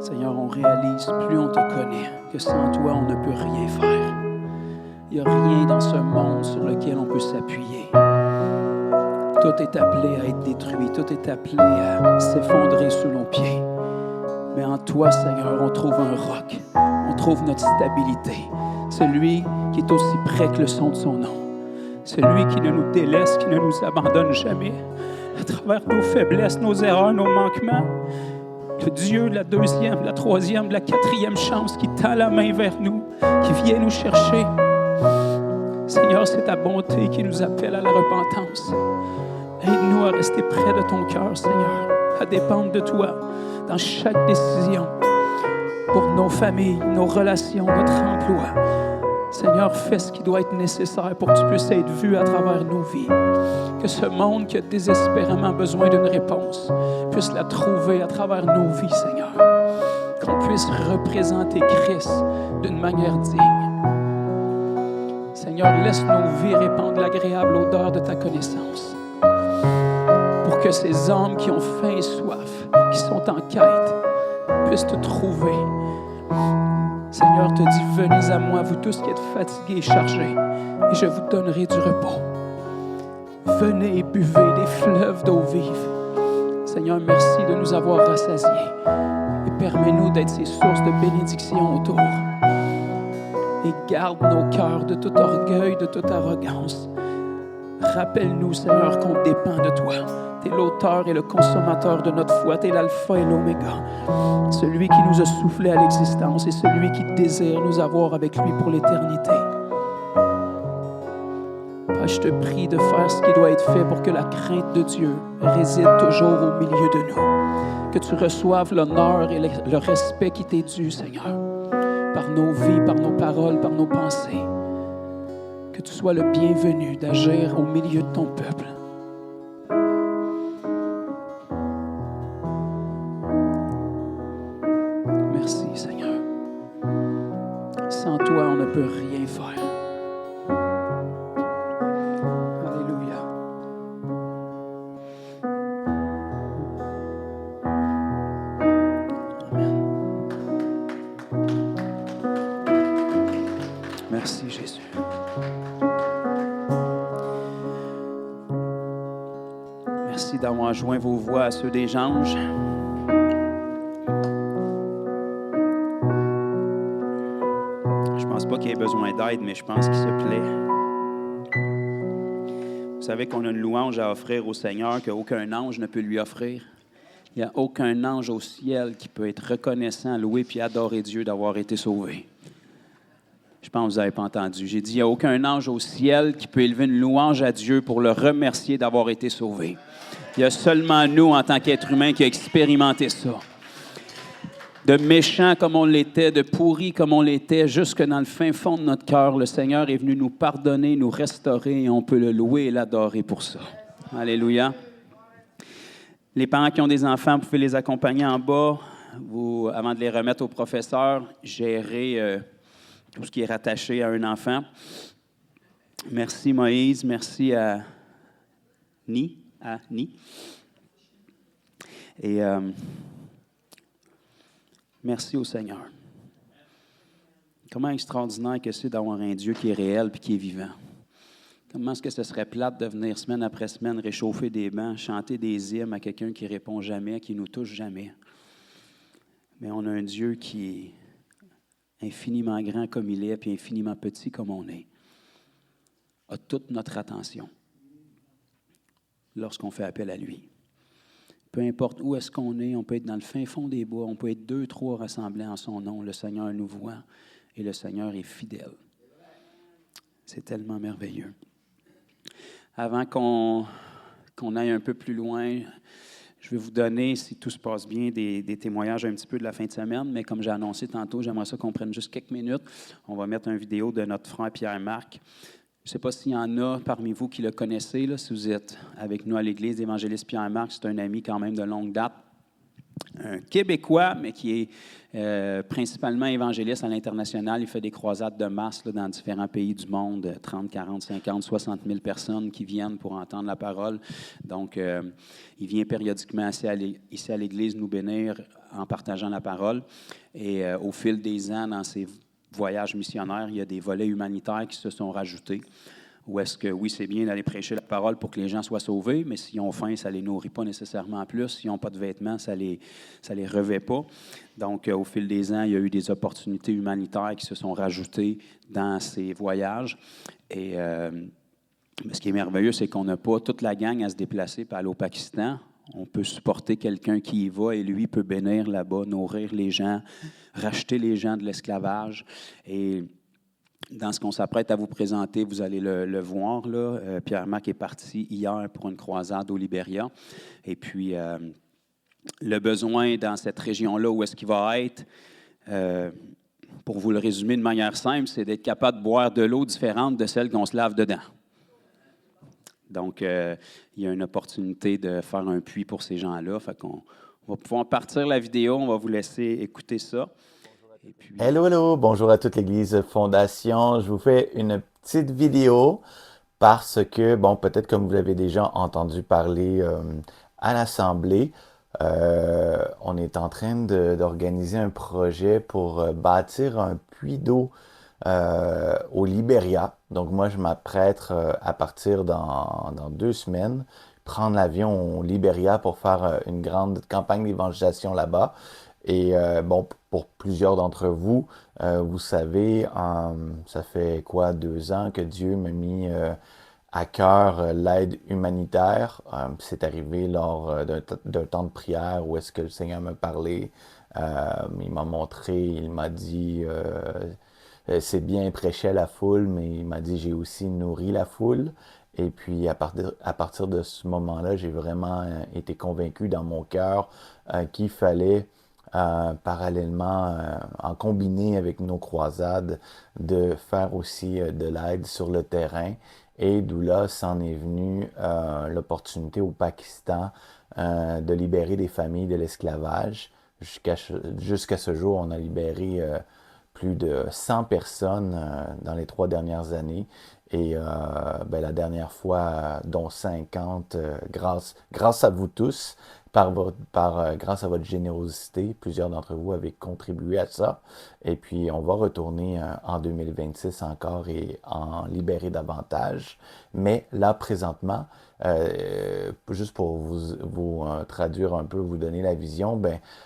Seigneur, on réalise, plus on te connaît, que sans toi, on ne peut rien faire. Il n'y a rien dans ce monde sur lequel on peut s'appuyer. Tout est appelé à être détruit, tout est appelé à s'effondrer sous nos pieds. Mais en toi, Seigneur, on trouve un roc, on trouve notre stabilité. Celui qui est aussi près que le son de son nom. Celui qui ne nous délaisse, qui ne nous abandonne jamais. À travers nos faiblesses, nos erreurs, nos manquements. Le Dieu de la deuxième, de la troisième, de la quatrième chance qui tend la main vers nous, qui vient nous chercher. Seigneur, c'est ta bonté qui nous appelle à la repentance. Aide-nous à rester près de ton cœur, Seigneur, à dépendre de toi dans chaque décision, pour nos familles, nos relations, notre emploi. Seigneur, fais ce qui doit être nécessaire pour que tu puisses être vu à travers nos vies. Que ce monde qui a désespérément besoin d'une réponse puisse la trouver à travers nos vies, Seigneur. Qu'on puisse représenter Christ d'une manière digne. Seigneur, laisse nos vies répandre l'agréable odeur de ta connaissance. Pour que ces hommes qui ont faim et soif, qui sont en quête, puissent te trouver. Seigneur, te dit, venez à moi, vous tous qui êtes fatigués et chargés, et je vous donnerai du repos. Venez et buvez des fleuves d'eau vive. Seigneur, merci de nous avoir rassasiés, et permets-nous d'être ces sources de bénédiction autour. Et garde nos cœurs de tout orgueil, de toute arrogance. Rappelle-nous, Seigneur, qu'on dépend de toi. Tu es l'auteur et le consommateur de notre foi. Tu es l'alpha et l'oméga. Celui qui nous a soufflé à l'existence et celui qui désire nous avoir avec lui pour l'éternité. Père, je te prie de faire ce qui doit être fait pour que la crainte de Dieu réside toujours au milieu de nous. Que tu reçoives l'honneur et le respect qui t'est dû, Seigneur, par nos vies, par nos paroles, par nos pensées. Que tu sois le bienvenu d'agir au milieu de ton peuple. Merci, Seigneur. Sans toi, on ne peut rien faire. Alléluia. Amen. Merci, Jésus. Merci d'avoir joint vos voix à ceux des anges. Je ne pense pas qu'il ait besoin d'aide, mais je pense qu'il se plaît. Vous savez qu'on a une louange à offrir au Seigneur qu'aucun ange ne peut lui offrir. Il n'y a aucun ange au ciel qui peut être reconnaissant, louer puis adorer Dieu d'avoir été sauvé. Je pense que vous n'avez pas entendu. J'ai dit, il n'y a aucun ange au ciel qui peut élever une louange à Dieu pour le remercier d'avoir été sauvé. Il y a seulement nous, en tant qu'êtres humains, qui a expérimenté ça. De méchants comme on l'était, de pourris comme on l'était, jusque dans le fin fond de notre cœur, le Seigneur est venu nous pardonner, nous restaurer, et on peut le louer et l'adorer pour ça. Alléluia. Les parents qui ont des enfants, vous pouvez les accompagner en bas. Vous, avant de les remettre au professeur, gérer tout ce qui est rattaché à un enfant. Merci Moïse, merci à Ni. Et merci au Seigneur. Comment extraordinaire que c'est d'avoir un Dieu qui est réel et qui est vivant. Comment est-ce que ce serait plate de venir semaine après semaine réchauffer des bancs, chanter des hymnes à quelqu'un qui ne répond jamais, qui ne nous touche jamais. Mais on a un Dieu qui est infiniment grand comme il est, puis infiniment petit comme on est, a toute notre attention lorsqu'on fait appel à lui. Peu importe où est-ce qu'on est, on peut être dans le fin fond des bois, on peut être 2, 3 rassemblés en son nom. Le Seigneur nous voit et le Seigneur est fidèle. C'est tellement merveilleux. Avant qu'on aille un peu plus loin, je vais vous donner, si tout se passe bien, des témoignages un petit peu de la fin de semaine, mais comme j'ai annoncé tantôt, j'aimerais ça qu'on prenne juste quelques minutes. On va mettre une vidéo de notre frère Pierre-Marc. Je ne sais pas s'il y en a parmi vous qui le connaissez, là, si vous êtes avec nous à l'Église évangéliste Pierre-Marc, c'est un ami quand même de longue date. un Québécois, mais qui est principalement évangéliste à l'international. Il fait des croisades de masse là, dans différents pays du monde, 30, 40, 50, 60 000 personnes qui viennent pour entendre la parole. Donc, il vient périodiquement ici à l'Église nous bénir en partageant la parole. Et au fil des ans, dans ses voyages missionnaires, il y a des volets humanitaires qui se sont rajoutés. Ou est-ce que, oui, c'est bien d'aller prêcher la parole pour que les gens soient sauvés, mais s'ils ont faim, ça ne les nourrit pas nécessairement plus. S'ils n'ont pas de vêtements, ça les revêt pas. Donc, au fil des ans, il y a eu des opportunités humanitaires qui se sont rajoutées dans ces voyages. Et ce qui est merveilleux, c'est qu'on n'a pas toute la gang à se déplacer pour aller au Pakistan. On peut supporter quelqu'un qui y va et lui peut bénir là-bas, nourrir les gens, racheter les gens de l'esclavage. Et dans ce qu'on s'apprête à vous présenter, vous allez le voir. Là. Pierre-Marc est parti hier pour une croisade au Libéria. Et puis, le besoin dans cette région-là, où est-ce qu'il va être, pour vous le résumer de manière simple, c'est d'être capable de boire de l'eau différente de celle qu'on se lave dedans. Donc, il y a une opportunité de faire un puits pour ces gens-là. Fait qu'on va pouvoir partir la vidéo. On va vous laisser écouter ça. Et puis... Hello, bonjour à toute l'Église Fondation. Je vous fais une petite vidéo parce que, bon, peut-être comme vous l'avez déjà entendu parler à l'Assemblée, on est en train d'organiser un projet pour bâtir un puits d'eau au Libéria. Donc moi, je m'apprête à partir dans 2 semaines, prendre l'avion au Libéria pour faire une grande campagne d'évangélisation là-bas. Et bon, pour plusieurs d'entre vous, vous savez, ça fait quoi, 2 ans que Dieu m'a mis à cœur l'aide humanitaire. C'est arrivé lors d'un temps de prière où est-ce que le Seigneur m'a parlé. Il m'a montré, il m'a dit, c'est bien prêcher à la foule, mais il m'a dit, j'ai aussi nourri la foule. Et puis, à partir de ce moment-là, j'ai vraiment été convaincu dans mon cœur qu'il fallait parallèlement, en combiné avec nos croisades, de faire aussi de l'aide sur le terrain. Et d'où là, s'en est venu l'opportunité au Pakistan de libérer des familles de l'esclavage. Jusqu'à ce jour, on a libéré plus de 100 personnes dans les 3 dernières années. Et la dernière fois, dont 50, grâce à vous tous, grâce à votre générosité, plusieurs d'entre vous avez contribué à ça. Et puis, on va retourner en 2026 encore et en libérer davantage. Mais là, présentement, juste pour vous traduire un peu, vous donner la vision,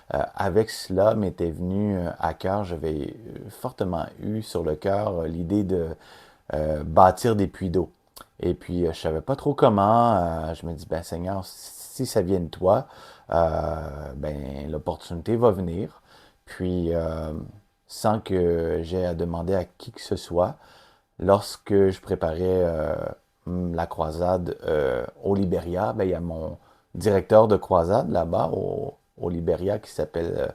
avec cela m'était venu à cœur, j'avais fortement eu sur le cœur l'idée de bâtir des puits d'eau. Et puis, je ne savais pas trop comment. Je me dis, Seigneur, si ça vient de toi, l'opportunité va venir. Puis, sans que j'aie à demander à qui que ce soit, lorsque je préparais la croisade au Libéria, il y a mon directeur de croisade là-bas au Libéria qui s'appelle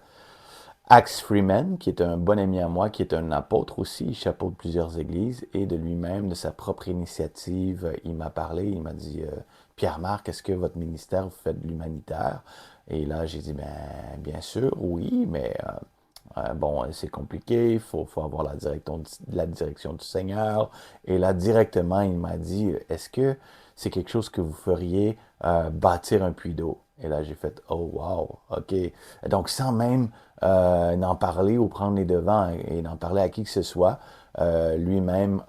Axe Freeman, qui est un bon ami à moi, qui est un apôtre aussi, il chapeaute plusieurs églises, et de lui-même, de sa propre initiative, il m'a parlé, il m'a dit « Pierre-Marc, est-ce que votre ministère, vous faites de l'humanitaire? » Et là, j'ai dit « Bien sûr, oui, mais bon, c'est compliqué, il faut avoir la direction du Seigneur. » Et là, directement, il m'a dit « Est-ce que c'est quelque chose que vous feriez bâtir un puits d'eau? » Et là, j'ai fait « Oh, wow, OK. » Donc, sans même n'en parler ou prendre les devants et n'en parler à qui que ce soit, lui-même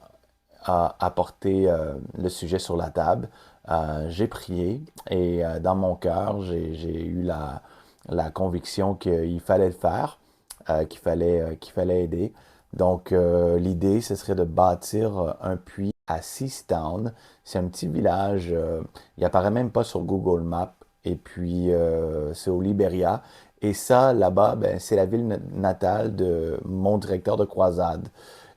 a apporté le sujet sur la table. J'ai prié et dans mon cœur, j'ai eu la conviction qu'il fallait le faire, qu'il fallait aider. Donc, l'idée, ce serait de bâtir un puits à Seastown. C'est un petit village, il apparaît même pas sur Google Maps. Et puis, c'est au Libéria. Et ça, là-bas, c'est la ville natale de mon directeur de croisade.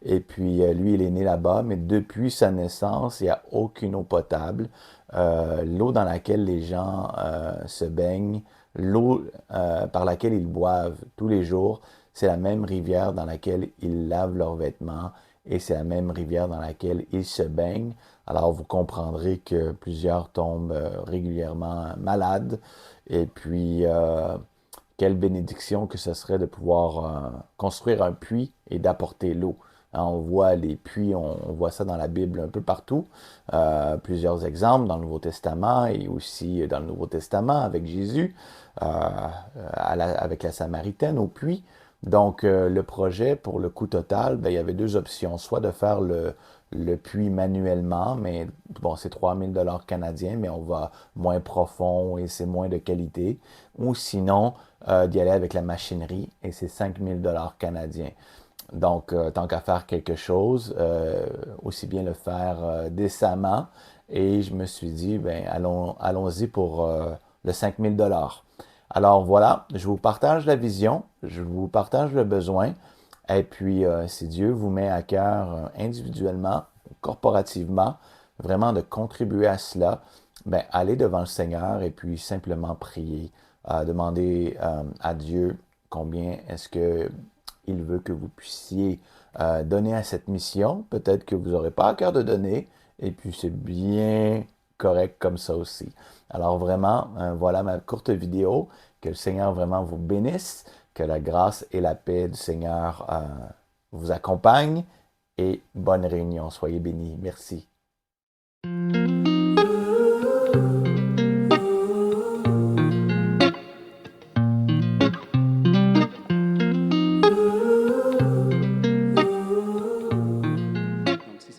Et puis, lui, il est né là-bas, mais depuis sa naissance, il n'y a aucune eau potable. L'eau dans laquelle les gens se baignent, l'eau par laquelle ils boivent tous les jours, c'est la même rivière dans laquelle ils lavent leurs vêtements et c'est la même rivière dans laquelle ils se baignent. Alors, vous comprendrez que plusieurs tombent régulièrement malades. Et puis, quelle bénédiction que ce serait de pouvoir construire un puits et d'apporter l'eau. Hein, on voit les puits, on voit ça dans la Bible un peu partout. Plusieurs exemples dans le Nouveau Testament et aussi dans le Nouveau Testament avec Jésus, avec la Samaritaine au puits. Donc, le projet, pour le coût total, ben, il y avait deux options. Soit de faire le puits manuellement, mais bon, c'est 3 000 $ canadiens, mais on va moins profond et c'est moins de qualité. Ou sinon, d'y aller avec la machinerie et c'est 5 000 $ canadiens. Donc, tant qu'à faire quelque chose, aussi bien le faire décemment. Et je me suis dit, ben, allons-y pour le 5 000 $. Alors voilà, je vous partage la vision, je vous partage le besoin. Et puis, si Dieu vous met à cœur individuellement, corporativement, vraiment de contribuer à cela, ben, allez devant le Seigneur et puis simplement prier, demander à Dieu combien est-ce qu'il veut que vous puissiez donner à cette mission. Peut-être que vous n'aurez pas à cœur de donner, et puis c'est bien correct comme ça aussi. Alors vraiment, voilà ma courte vidéo. Que le Seigneur vraiment vous bénisse, que la grâce et la paix du Seigneur vous accompagnent, et bonne réunion. Soyez bénis. Merci.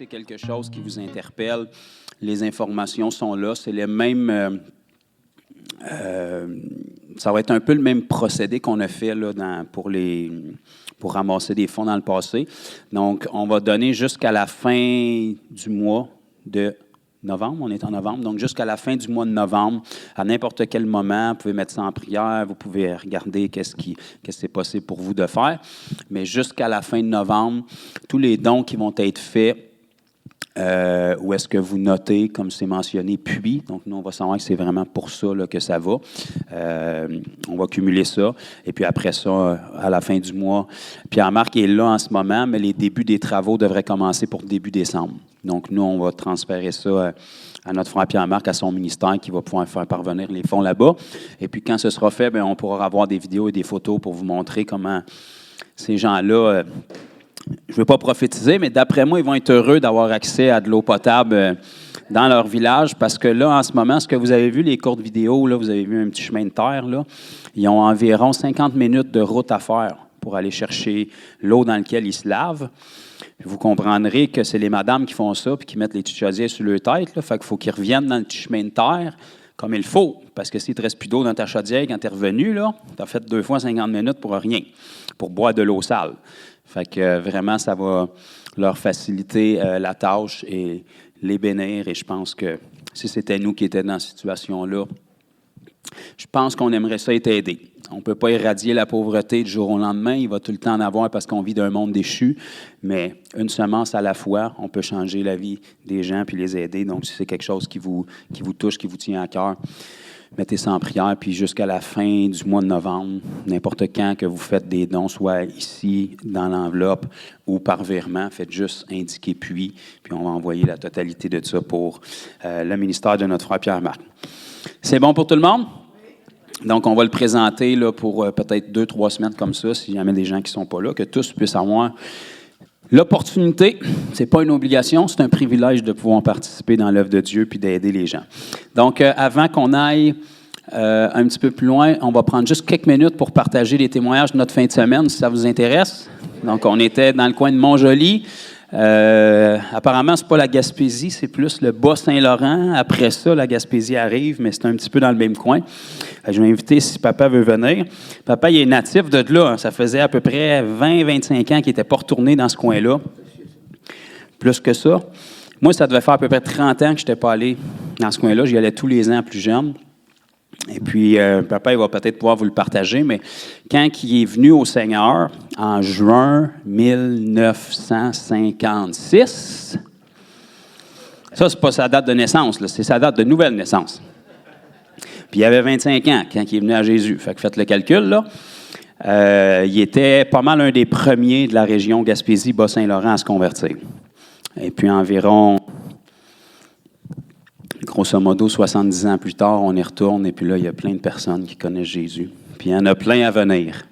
Quelque chose qui vous interpelle, les informations sont là. C'est les mêmes. Ça va être un peu le même procédé qu'on a fait là, pour ramasser des fonds dans le passé. Donc, on va donner jusqu'à la fin du mois de novembre. On est en novembre. Donc, jusqu'à la fin du mois de novembre, à n'importe quel moment, vous pouvez mettre ça en prière, vous pouvez regarder qu'est-ce qui est possible pour vous de faire. Mais jusqu'à la fin de novembre, tous les dons qui vont être faits, où est-ce que vous notez, comme c'est mentionné, puis. Donc, nous, on va savoir que c'est vraiment pour ça là, que ça va. On va cumuler ça. Et puis après ça, à la fin du mois, Pierre-Marc est là en ce moment, mais les débuts des travaux devraient commencer pour début décembre. Donc, nous, on va transférer ça à notre frère Pierre-Marc, à son ministère, qui va pouvoir faire parvenir les fonds là-bas. Et puis, quand ce sera fait, bien, on pourra avoir des vidéos et des photos pour vous montrer comment ces gens-là... je ne veux pas prophétiser, mais d'après moi, ils vont être heureux d'avoir accès à de l'eau potable dans leur village, parce que là, en ce moment, ce que vous avez vu, les courtes vidéos, là, vous avez vu un petit chemin de terre, là, ils ont environ 50 minutes de route à faire pour aller chercher l'eau dans laquelle ils se lavent. Puis vous comprendrez que c'est les madames qui font ça puis qui mettent les petites chaudières sur leur tête. Là, fait qu'il faut qu'ils reviennent dans le petit chemin de terre comme il faut, parce que s'il ne te reste plus d'eau dans ta chaudière quand tu es revenu, tu as fait 2 fois 50 minutes pour rien, pour boire de l'eau sale. Fait que vraiment, ça va leur faciliter la tâche et les bénir. Et je pense que si c'était nous qui étions dans cette situation-là, je pense qu'on aimerait ça être aidés. On ne peut pas éradier la pauvreté du jour au lendemain. Il va tout le temps en avoir parce qu'on vit d'un monde déchu. Mais une semence à la fois, on peut changer la vie des gens puis les aider. Donc, si c'est quelque chose qui vous touche, qui vous tient à cœur, mettez ça en prière, puis jusqu'à la fin du mois de novembre, n'importe quand que vous faites des dons, soit ici, dans l'enveloppe, ou par virement, faites juste indiquer puis on va envoyer la totalité de ça pour le ministère de notre frère Pierre-Marc. C'est bon pour tout le monde? Donc, on va le présenter là, pour peut-être 2-3 semaines comme ça, s'il y a des gens qui ne sont pas là, que tous puissent avoir l'opportunité. Ce n'est pas une obligation, c'est un privilège de pouvoir participer dans l'œuvre de Dieu puis d'aider les gens. Donc, avant qu'on aille un petit peu plus loin, on va prendre juste quelques minutes pour partager les témoignages de notre fin de semaine, si ça vous intéresse. Donc, on était dans le coin de Montjoly. Apparemment, ce n'est pas la Gaspésie, c'est plus le Bas-Saint-Laurent. Après ça, la Gaspésie arrive, mais c'est un petit peu dans le même coin. Je vais inviter si papa veut venir. Papa, il est natif de là. Hein. Ça faisait à peu près 20-25 ans qu'il n'était pas retourné dans ce coin-là. Plus que ça. Moi, ça devait faire à peu près 30 ans que je n'étais pas allé dans ce coin-là. J'y allais tous les ans plus jeune. Et puis, papa, il va peut-être pouvoir vous le partager, mais quand il est venu au Seigneur, en juin 1956, ça, c'est pas sa date de naissance, là, c'est sa date de nouvelle naissance. Puis, il avait 25 ans quand il est venu à Jésus. Fait que faites le calcul, là. Il était pas mal un des premiers de la région Gaspésie-Bas-Saint-Laurent à se convertir. Et puis, environ... Grosso modo, 70 ans plus tard, on y retourne et puis là, il y a plein de personnes qui connaissent Jésus. Puis il y en a plein à venir.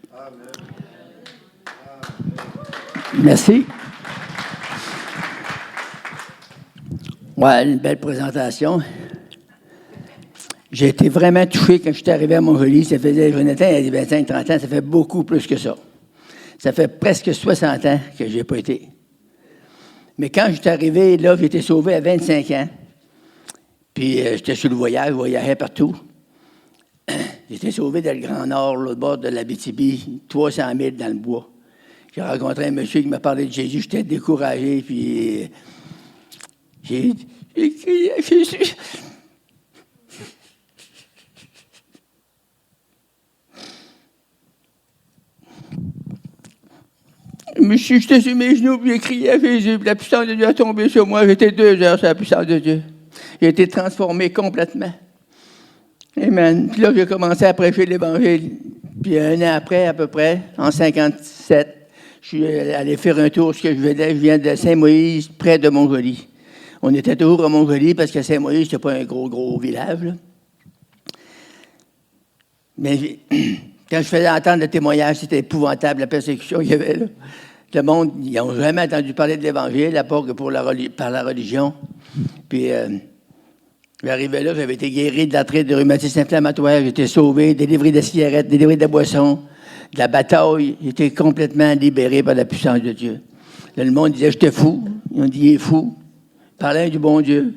Merci. Ouais, une belle présentation. J'ai été vraiment touché quand je suis arrivé à Montjoly. Ça faisait, Jonathan, il a 25-30 ans, ça fait beaucoup plus que ça. Ça fait presque 60 ans que je n'ai pas été. Mais quand je suis arrivé, là, j'ai été sauvé à 25 ans. Puis j'étais sur le voyage, je voyageais partout. J'étais sauvé dans le Grand Nord, l'autre bord de l'Abitibi, 300 000 dans le bois. J'ai rencontré un monsieur qui m'a parlé de Jésus, j'étais découragé, puis j'ai crié à Jésus. Monsieur, j'étais sur mes genoux, puis j'ai crié à Jésus, puis la puissance de Dieu a tombé sur moi. J'étais 2 heures sur la puissance de Dieu. J'ai été transformé complètement. Amen. Puis là, j'ai commencé à prêcher l'Évangile. Puis un an après, à peu près, en 57, je suis allé faire un tour. Ce que je venais, je viens de Saint-Moïse, près de Montjoly. On était toujours à Montjoly parce que Saint-Moïse, c'était pas un gros village, là. Mais quand je faisais entendre le témoignage, c'était épouvantable, la persécution qu'il y avait là. Le monde, ils n'ont jamais entendu parler de l'Évangile, à part que par la religion. Puis, j'arrivais là, j'avais été guéri de l'entrée de rhumatisme inflammatoire, j'étais sauvé, délivré de cigarettes, délivré de boissons, de la bataille. J'étais complètement libéré par la puissance de Dieu. Là, le monde disait, j'étais fou. Ils ont dit, il est fou. Il parlait du bon Dieu.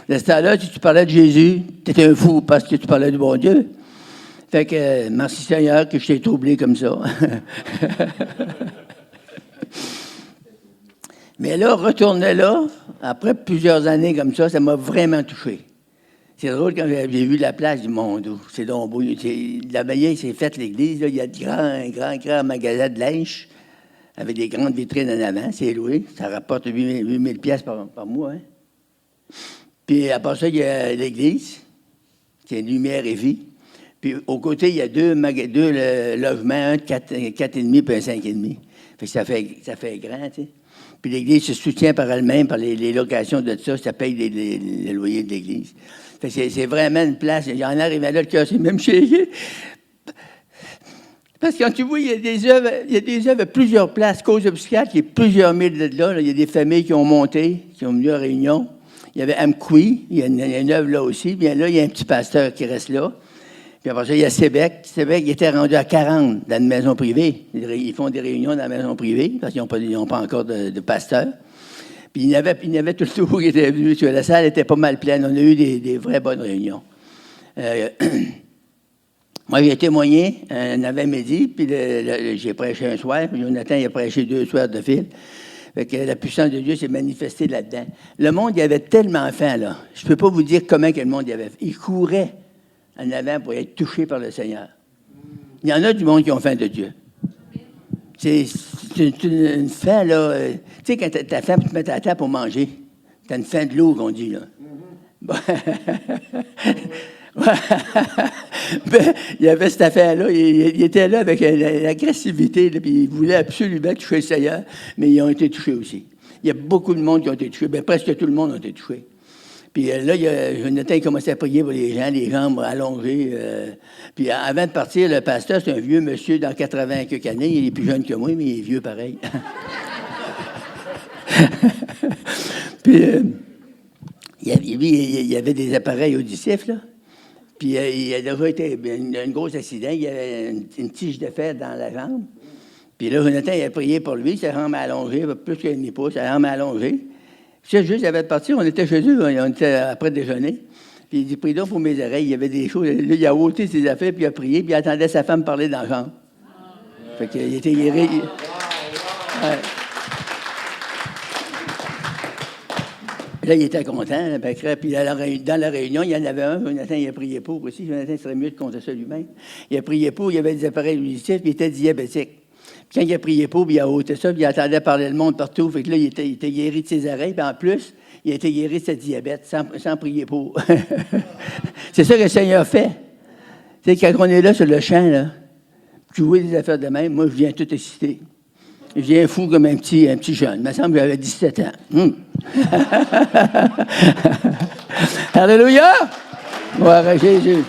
De ce temps-là, si tu parlais de Jésus, tu étais un fou parce que tu parlais du bon Dieu. Fait que, merci Seigneur que je t'ai troublé comme ça. Mais là, retourner là, après plusieurs années comme ça m'a vraiment touché. C'est drôle quand j'ai vu la place du monde. C'est donc beau. La veille, c'est faite l'église. Là, il y a de grands magasins de linge avec des grandes vitrines en avant. C'est loué. Ça rapporte 8 000 piastres par mois. Hein. Puis après ça, il y a l'église. C'est Lumière et Vie. Puis au côté, il y a deux logements, un de 4,5 puis un 5,5. Fait que ça fait grand, tu sais. Puis l'Église se soutient par elle-même, par les locations de ça, ça paye les loyers de l'Église. Fait que c'est vraiment une place. J'en arrive à là, le cœur, c'est même chez. Parce que quand tu vois, il y a des œuvres à plusieurs places. Cause obscure, qui est plusieurs milles de là. Il y a des familles qui ont monté, qui ont venu à Réunion. Il y avait Amqui, il y a une œuvre là aussi. Bien là, il y a un petit pasteur qui reste là. Puis après ça, il y a Sébec. Sébec, il était rendu à 40 dans une maison privée. Ils font des réunions dans la maison privée parce qu'ils n'ont pas encore de pasteur. Puis il y avait tout le tour qui était venu. La salle était pas mal pleine. On a eu des vraies bonnes réunions. Moi, j'ai témoigné un avant-midi, puis j'ai prêché un soir. Puis Jonathan, il a prêché 2 soirs de fil. Fait que la puissance de Dieu s'est manifestée là-dedans. Le monde, il avait tellement faim, là. Je ne peux pas vous dire comment que le monde y avait faim. Il courait en avant pour être touché par le Seigneur. Il y en a du monde qui ont faim de Dieu. C'est une faim, là. Tu sais, quand tu as faim, tu te mets à table pour manger. Tu as une faim de l'eau, qu'on dit, là. Ben, il y avait cette affaire-là. Il était là avec l'agressivité, là, puis il voulait absolument toucher le Seigneur, mais ils ont été touchés aussi. Il y a beaucoup de monde qui ont été touchés. Ben, presque tout le monde a été touché. Puis là, Jonathan a commencé à prier pour les gens, les jambes allongées. Puis avant de partir, le pasteur, c'est un vieux monsieur dans 80 quelques années. Il est plus jeune que moi, mais il est vieux pareil. Puis il y avait des appareils auditifs, là. Puis il a déjà été un gros accident. Il y avait une tige de fer dans la jambe. Puis là, Jonathan, il a prié pour lui. Sa jambe allongée, plus qu'un demi-pouce, sa jambe allongée. Puis juste avant de partir, on était chez eux, on était après déjeuner. Puis il dit, prie donc pour mes oreilles. Il y avait des choses. Là, il a ôté ses affaires, puis il a prié, puis il attendait sa femme parler dans la jambe. Fait qu'il était guéri. Ouais. Là, il était content. Puis dans la réunion, il y en avait un. Jonathan, il a prié pour aussi. Jonathan, serait mieux de compter ça lui-même. Il a prié pour, il y avait des appareils auditifs, puis il était diabétique. Puis quand il a prié pour, puis il a ôté ça, puis il attendait parler le monde partout. Fait que là, il était guéri de ses oreilles. Puis en plus, il a été guéri de sa diabète sans prier pour. C'est ça que le Seigneur fait. Tu sais, quand on est là sur le champ, là, tu vois des affaires de même, moi, je viens tout exciter. Je viens fou comme un petit jeune. Il me semble que j'avais 17 ans. Alléluia! Gloire à Jésus.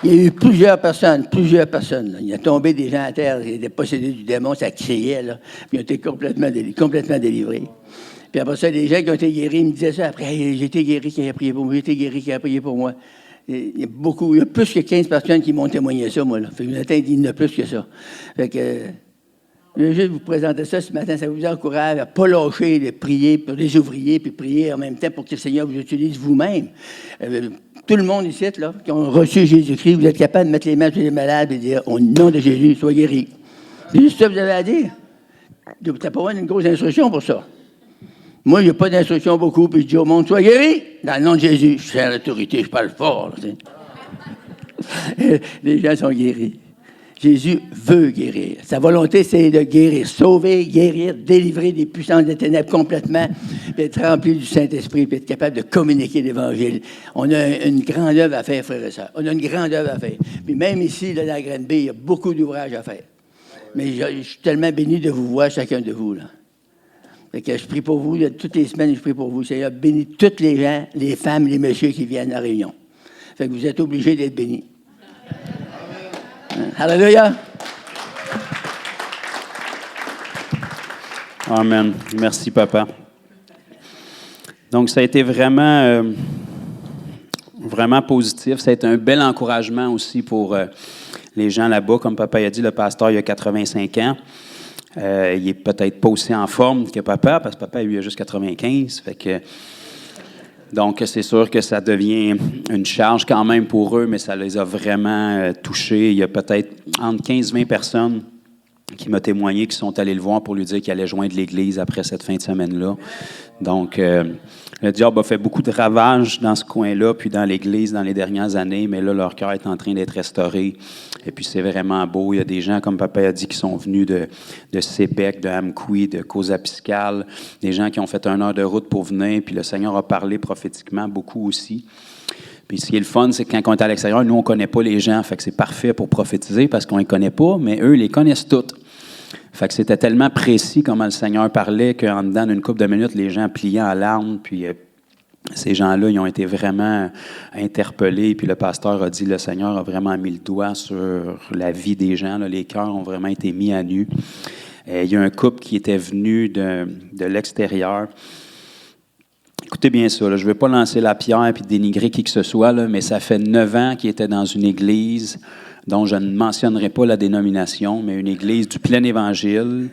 Il y a eu plusieurs personnes. Là. Il y a tombé des gens à terre, ils étaient possédés du démon, ça criait, là. Puis ils ont été complètement délivrés. Puis après ça, les gens qui ont été guéris, ils me disaient ça après. Hey, j'ai été guéri, qui a prié pour moi. J'ai été guéri, qui a prié pour moi. Il y a plus que 15 personnes qui m'ont témoigné ça, moi. Là. Fait que il y en a plus que ça. Fait que, je vais juste vous présenter ça ce matin. Ça vous encourage à ne pas lâcher de prier pour les ouvriers, puis prier en même temps pour que le Seigneur vous utilise vous-même. Tout le monde ici, là, qui ont reçu Jésus-Christ, vous êtes capable de mettre les mains sur les malades et dire, au nom de Jésus, sois guéri. C'est juste ça que vous avez à dire. Tu n'as pas besoin d'une grosse instruction pour ça. Moi, il n'y a pas d'instruction beaucoup, puis je dis au monde, sois guéri. Dans le nom de Jésus, je suis à l'autorité, je parle fort. Là, les gens sont guéris. Jésus veut guérir. Sa volonté, c'est de guérir, sauver, guérir, délivrer des puissances des ténèbres complètement, puis être rempli du Saint-Esprit, puis être capable de communiquer l'Évangile. On a une grande œuvre à faire, frères et sœurs. On a une grande œuvre à faire. Puis même ici, là, dans la Grande Bay, il y a beaucoup d'ouvrages à faire. Mais je suis tellement béni de vous voir, chacun de vous, là. Fait que je prie pour vous, toutes les semaines, je prie pour vous. Seigneur, bénis tous les gens, les femmes, les messieurs qui viennent à la réunion. Fait que vous êtes obligés d'être bénis. Alléluia! Amen. Merci, Papa. Donc, ça a été vraiment, vraiment positif. Ça a été un bel encouragement aussi pour les gens là-bas. Comme Papa a dit, le pasteur, il a 85 ans. Il est peut-être pas aussi en forme que Papa, parce que Papa, lui, a juste 95. Fait que, donc, c'est sûr que ça devient une charge quand même pour eux, mais ça les a vraiment touchés. Il y a peut-être entre 15-20 personnes qui m'ont témoigné, qui sont allés le voir pour lui dire qu'il allait joindre l'Église après cette fin de semaine-là. Donc, le diable a fait beaucoup de ravages dans ce coin-là, puis dans l'Église dans les dernières années, mais là, leur cœur est en train d'être restauré. Et puis, c'est vraiment beau. Il y a des gens, comme Papa a dit, qui sont venus de Sépec, de Amqui, de Cozapiscal, des gens qui ont fait 1 heure de route pour venir, puis le Seigneur a parlé prophétiquement beaucoup aussi. Puis ce qui est le fun, c'est que quand on est à l'extérieur, nous, on ne connaît pas les gens, fait que c'est parfait pour prophétiser parce qu'on ne les connaît pas, mais eux, ils les connaissent toutes. Fait que c'était tellement précis comment le Seigneur parlait qu'en dedans d'une couple de minutes, les gens pliaient en larmes, puis ces gens-là, ils ont été vraiment interpellés, puis le pasteur a dit, le Seigneur a vraiment mis le doigt sur la vie des gens, là, les cœurs ont vraiment été mis à nu. Il y a un couple qui était venu de l'extérieur. Écoutez bien ça, là, je ne veux pas lancer la pierre et dénigrer qui que ce soit, là, mais ça fait 9 ans qu'ils étaient dans une église dont je ne mentionnerai pas la dénomination, mais une église du plein évangile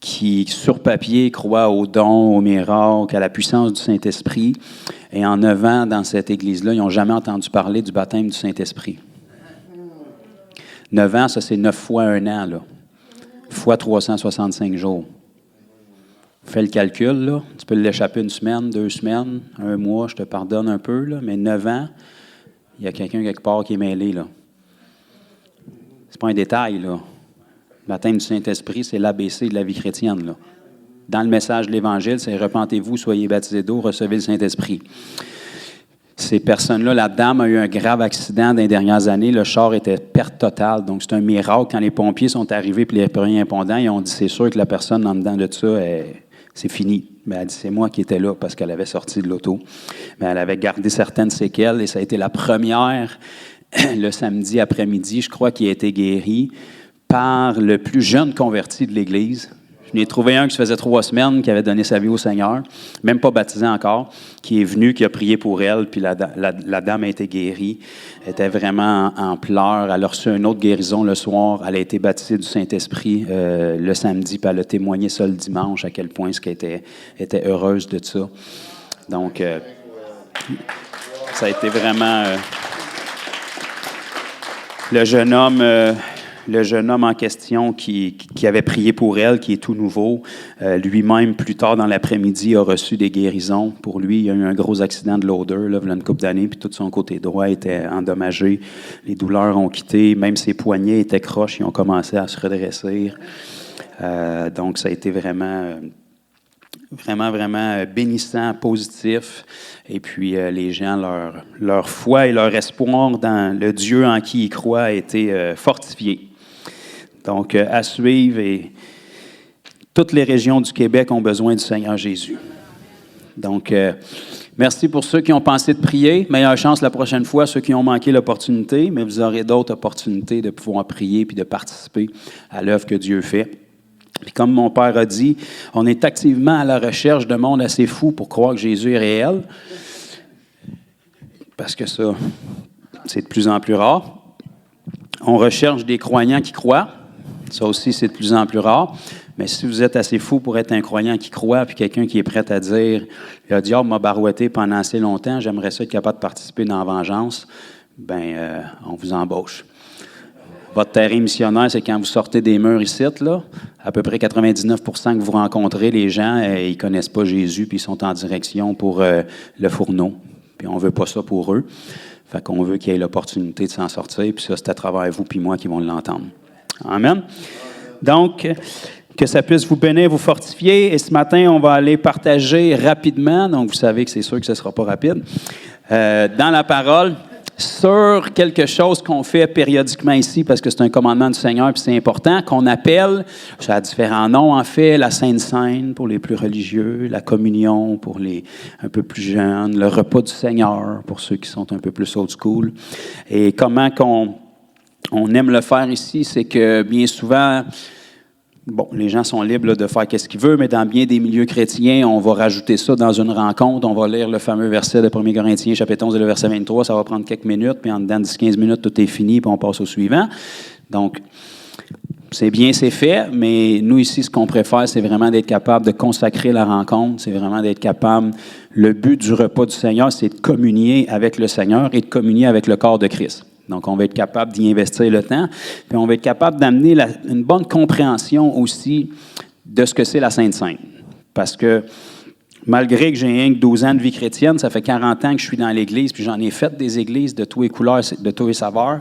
qui, sur papier, croit aux dons, aux miracles, à la puissance du Saint-Esprit. Et en 9 ans, dans cette église-là, ils n'ont jamais entendu parler du baptême du Saint-Esprit. 9 ans, ça c'est 9 fois 1 an, là. Fois 365 jours. Fais le calcul, là. Tu peux l'échapper 1 semaine, 2 semaines, 1 mois, je te pardonne un peu, là. Mais 9 ans, il y a quelqu'un quelque part qui est mêlé, là. C'est pas un détail, là. Le baptême du Saint-Esprit, c'est l'ABC de la vie chrétienne, là. Dans le message de l'Évangile, c'est « Repentez-vous, soyez baptisés d'eau, recevez le Saint-Esprit ». Ces personnes-là, la dame a eu un grave accident dans les dernières années. Le char était perte totale. Donc, c'est un miracle. Quand les pompiers sont arrivés et les premiers impondants, ils ont dit « C'est sûr que la personne en dedans de ça, c'est fini ». Mais elle dit « C'est moi qui étais là parce qu'elle avait sorti de l'auto. » Mais elle avait gardé certaines séquelles et ça a été la première, le samedi après-midi, je crois, qui a été guérie par le plus jeune converti de l'Église. Je n'ai trouvé un qui se faisait 3 semaines, qui avait donné sa vie au Seigneur, même pas baptisé encore, qui est venu, qui a prié pour elle, puis la dame a été guérie. Elle était vraiment en pleurs. Elle a reçu une autre guérison le soir. Elle a été baptisée du Saint-Esprit le samedi, puis elle a témoigné ça le dimanche, à quel point elle était heureuse de ça. Donc, ça a été vraiment... Le jeune homme en question qui avait prié pour elle, qui est tout nouveau, lui-même, plus tard dans l'après-midi, a reçu des guérisons. Pour lui, il y a eu un gros accident de l'odeur, là, il y a une couple d'années, puis tout son côté droit était endommagé. Les douleurs ont quitté, même ses poignets étaient croches, ils ont commencé à se redresser. Donc, ça a été vraiment bénissant, positif. Et puis, les gens, leur foi et leur espoir dans le Dieu en qui ils croient a été fortifié. Donc, à suivre, et toutes les régions du Québec ont besoin du Seigneur Jésus. Donc, Merci pour ceux qui ont pensé de prier. Meilleure chance la prochaine fois, ceux qui ont manqué l'opportunité, mais vous aurez d'autres opportunités de pouvoir prier puis de participer à l'œuvre que Dieu fait. Puis comme mon père a dit, on est activement à la recherche de monde assez fou pour croire que Jésus est réel. Parce que ça, c'est de plus en plus rare. On recherche des croyants qui croient. Ça aussi, c'est de plus en plus rare. Mais si vous êtes assez fou pour être un croyant qui croit, puis quelqu'un qui est prêt à dire « Le diable m'a barouetté pendant assez longtemps, j'aimerais ça être capable de participer dans la vengeance », on vous embauche. Votre terrain missionnaire, c'est quand vous sortez des murs ici, là, à peu près 99% que vous rencontrez, les gens, ils ne connaissent pas Jésus, puis ils sont en direction pour le fourneau. Puis on ne veut pas ça pour eux. Fait qu'on veut qu'il y ait l'opportunité de s'en sortir, puis ça, c'est à travers vous puis moi qui vont l'entendre. Amen. Donc, que ça puisse vous bénir, vous fortifier. Et ce matin, on va aller partager rapidement, donc vous savez que c'est sûr que ce ne sera pas rapide, dans la parole, sur quelque chose qu'on fait périodiquement ici, parce que c'est un commandement du Seigneur, puis c'est important, qu'on appelle, ça a différents noms en fait, la Sainte Seine pour les plus religieux, la communion pour les un peu plus jeunes, le repas du Seigneur pour ceux qui sont un peu plus old school. Et comment on aime le faire ici, c'est que bien souvent, bon, les gens sont libres là, de faire ce qu'ils veulent, mais dans bien des milieux chrétiens, on va rajouter ça dans une rencontre. On va lire le fameux verset de 1 Corinthiens, chapitre 11, et le verset 23. Ça va prendre quelques minutes, puis en dedans de 10-15 minutes, tout est fini, puis on passe au suivant. Donc, c'est bien, c'est fait, mais nous ici, ce qu'on préfère, c'est vraiment d'être capable de consacrer la rencontre. C'est vraiment d'être capable. Le but du repas du Seigneur, c'est de communier avec le Seigneur et de communier avec le corps de Christ. Donc, on va être capable d'y investir le temps, puis on va être capable d'amener une bonne compréhension aussi de ce que c'est la Sainte Seine. Parce que, malgré que j'ai rien que 12 ans de vie chrétienne, ça fait 40 ans que je suis dans l'Église, puis j'en ai fait des églises de tous les couleurs, de tous les saveurs.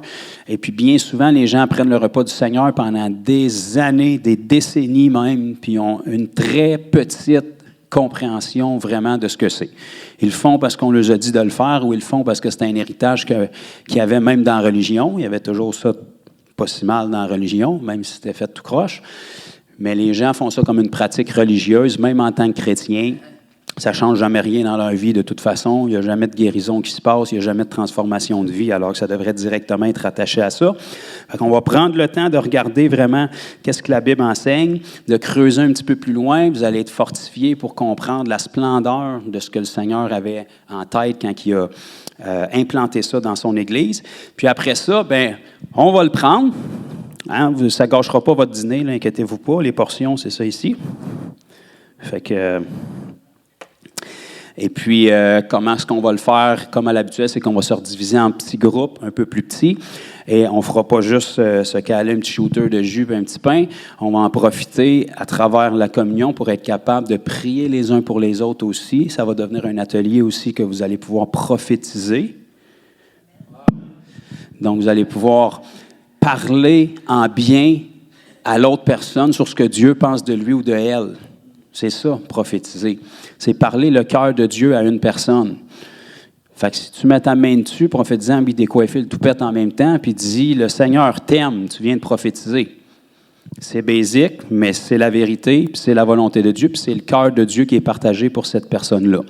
Et puis, bien souvent, les gens prennent le repas du Seigneur pendant des années, des décennies même, puis ont une très petite compréhension vraiment de ce que c'est. Ils le font parce qu'on leur a dit de le faire ou ils le font parce que c'est un héritage qu'il y avait même dans la religion. Il y avait toujours ça pas si mal dans la religion, même si c'était fait tout croche. Mais les gens font ça comme une pratique religieuse, même en tant que chrétiens. Ça ne change jamais rien dans leur vie de toute façon. Il n'y a jamais de guérison qui se passe, il n'y a jamais de transformation de vie, alors que ça devrait directement être attaché à ça. Fait qu'on va prendre le temps de regarder vraiment qu'est-ce que la Bible enseigne, de creuser un petit peu plus loin. Vous allez être fortifiés pour comprendre la splendeur de ce que le Seigneur avait en tête quand il a implanté ça dans son Église. Puis après ça, on va le prendre. Hein, ça ne gâchera pas votre dîner, là, inquiétez-vous pas. Les portions, c'est ça ici. Fait que... Et puis, comment est-ce qu'on va le faire? Comme à l'habitude, c'est qu'on va se rediviser en petits groupes, un peu plus petits. Et on ne fera pas juste se caler un petit shooter de jus et un petit pain. On va en profiter à travers la communion pour être capable de prier les uns pour les autres aussi. Ça va devenir un atelier aussi que vous allez pouvoir prophétiser. Donc, vous allez pouvoir parler en bien à l'autre personne sur ce que Dieu pense de lui ou de elle. C'est ça, prophétiser. C'est parler le cœur de Dieu à une personne. Fait que si tu mets ta main dessus, prophétisant, puis décoiffer le toupette en même temps, puis dis, le Seigneur t'aime, tu viens de prophétiser. C'est basique, mais c'est la vérité, puis c'est la volonté de Dieu, puis c'est le cœur de Dieu qui est partagé pour cette personne-là.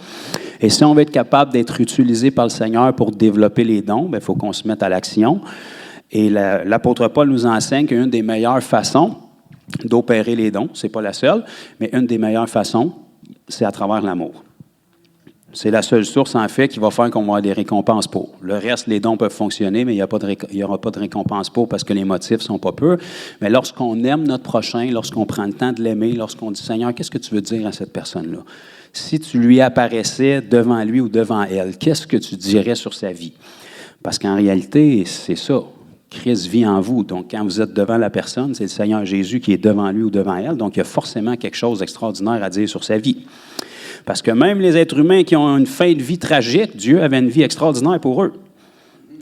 Et si on veut être capable d'être utilisé par le Seigneur pour développer les dons, il faut qu'on se mette à l'action. Et l'apôtre Paul nous enseigne qu'une des meilleures façons d'opérer les dons, c'est pas la seule, mais une des meilleures façons, c'est à travers l'amour. C'est la seule source, en fait, qui va faire qu'on va avoir des récompenses pour. Le reste, les dons peuvent fonctionner, mais il n'y aura pas de récompense pour parce que les motifs sont pas purs. Mais lorsqu'on aime notre prochain, lorsqu'on prend le temps de l'aimer, lorsqu'on dit « Seigneur, qu'est-ce que tu veux dire à cette personne-là? » Si tu lui apparaissais devant lui ou devant elle, qu'est-ce que tu dirais sur sa vie? Parce qu'en réalité, c'est ça. Christ vit en vous. Donc, quand vous êtes devant la personne, c'est le Seigneur Jésus qui est devant lui ou devant elle. Donc, il y a forcément quelque chose d'extraordinaire à dire sur sa vie. Parce que même les êtres humains qui ont une fin de vie tragique, Dieu avait une vie extraordinaire pour eux.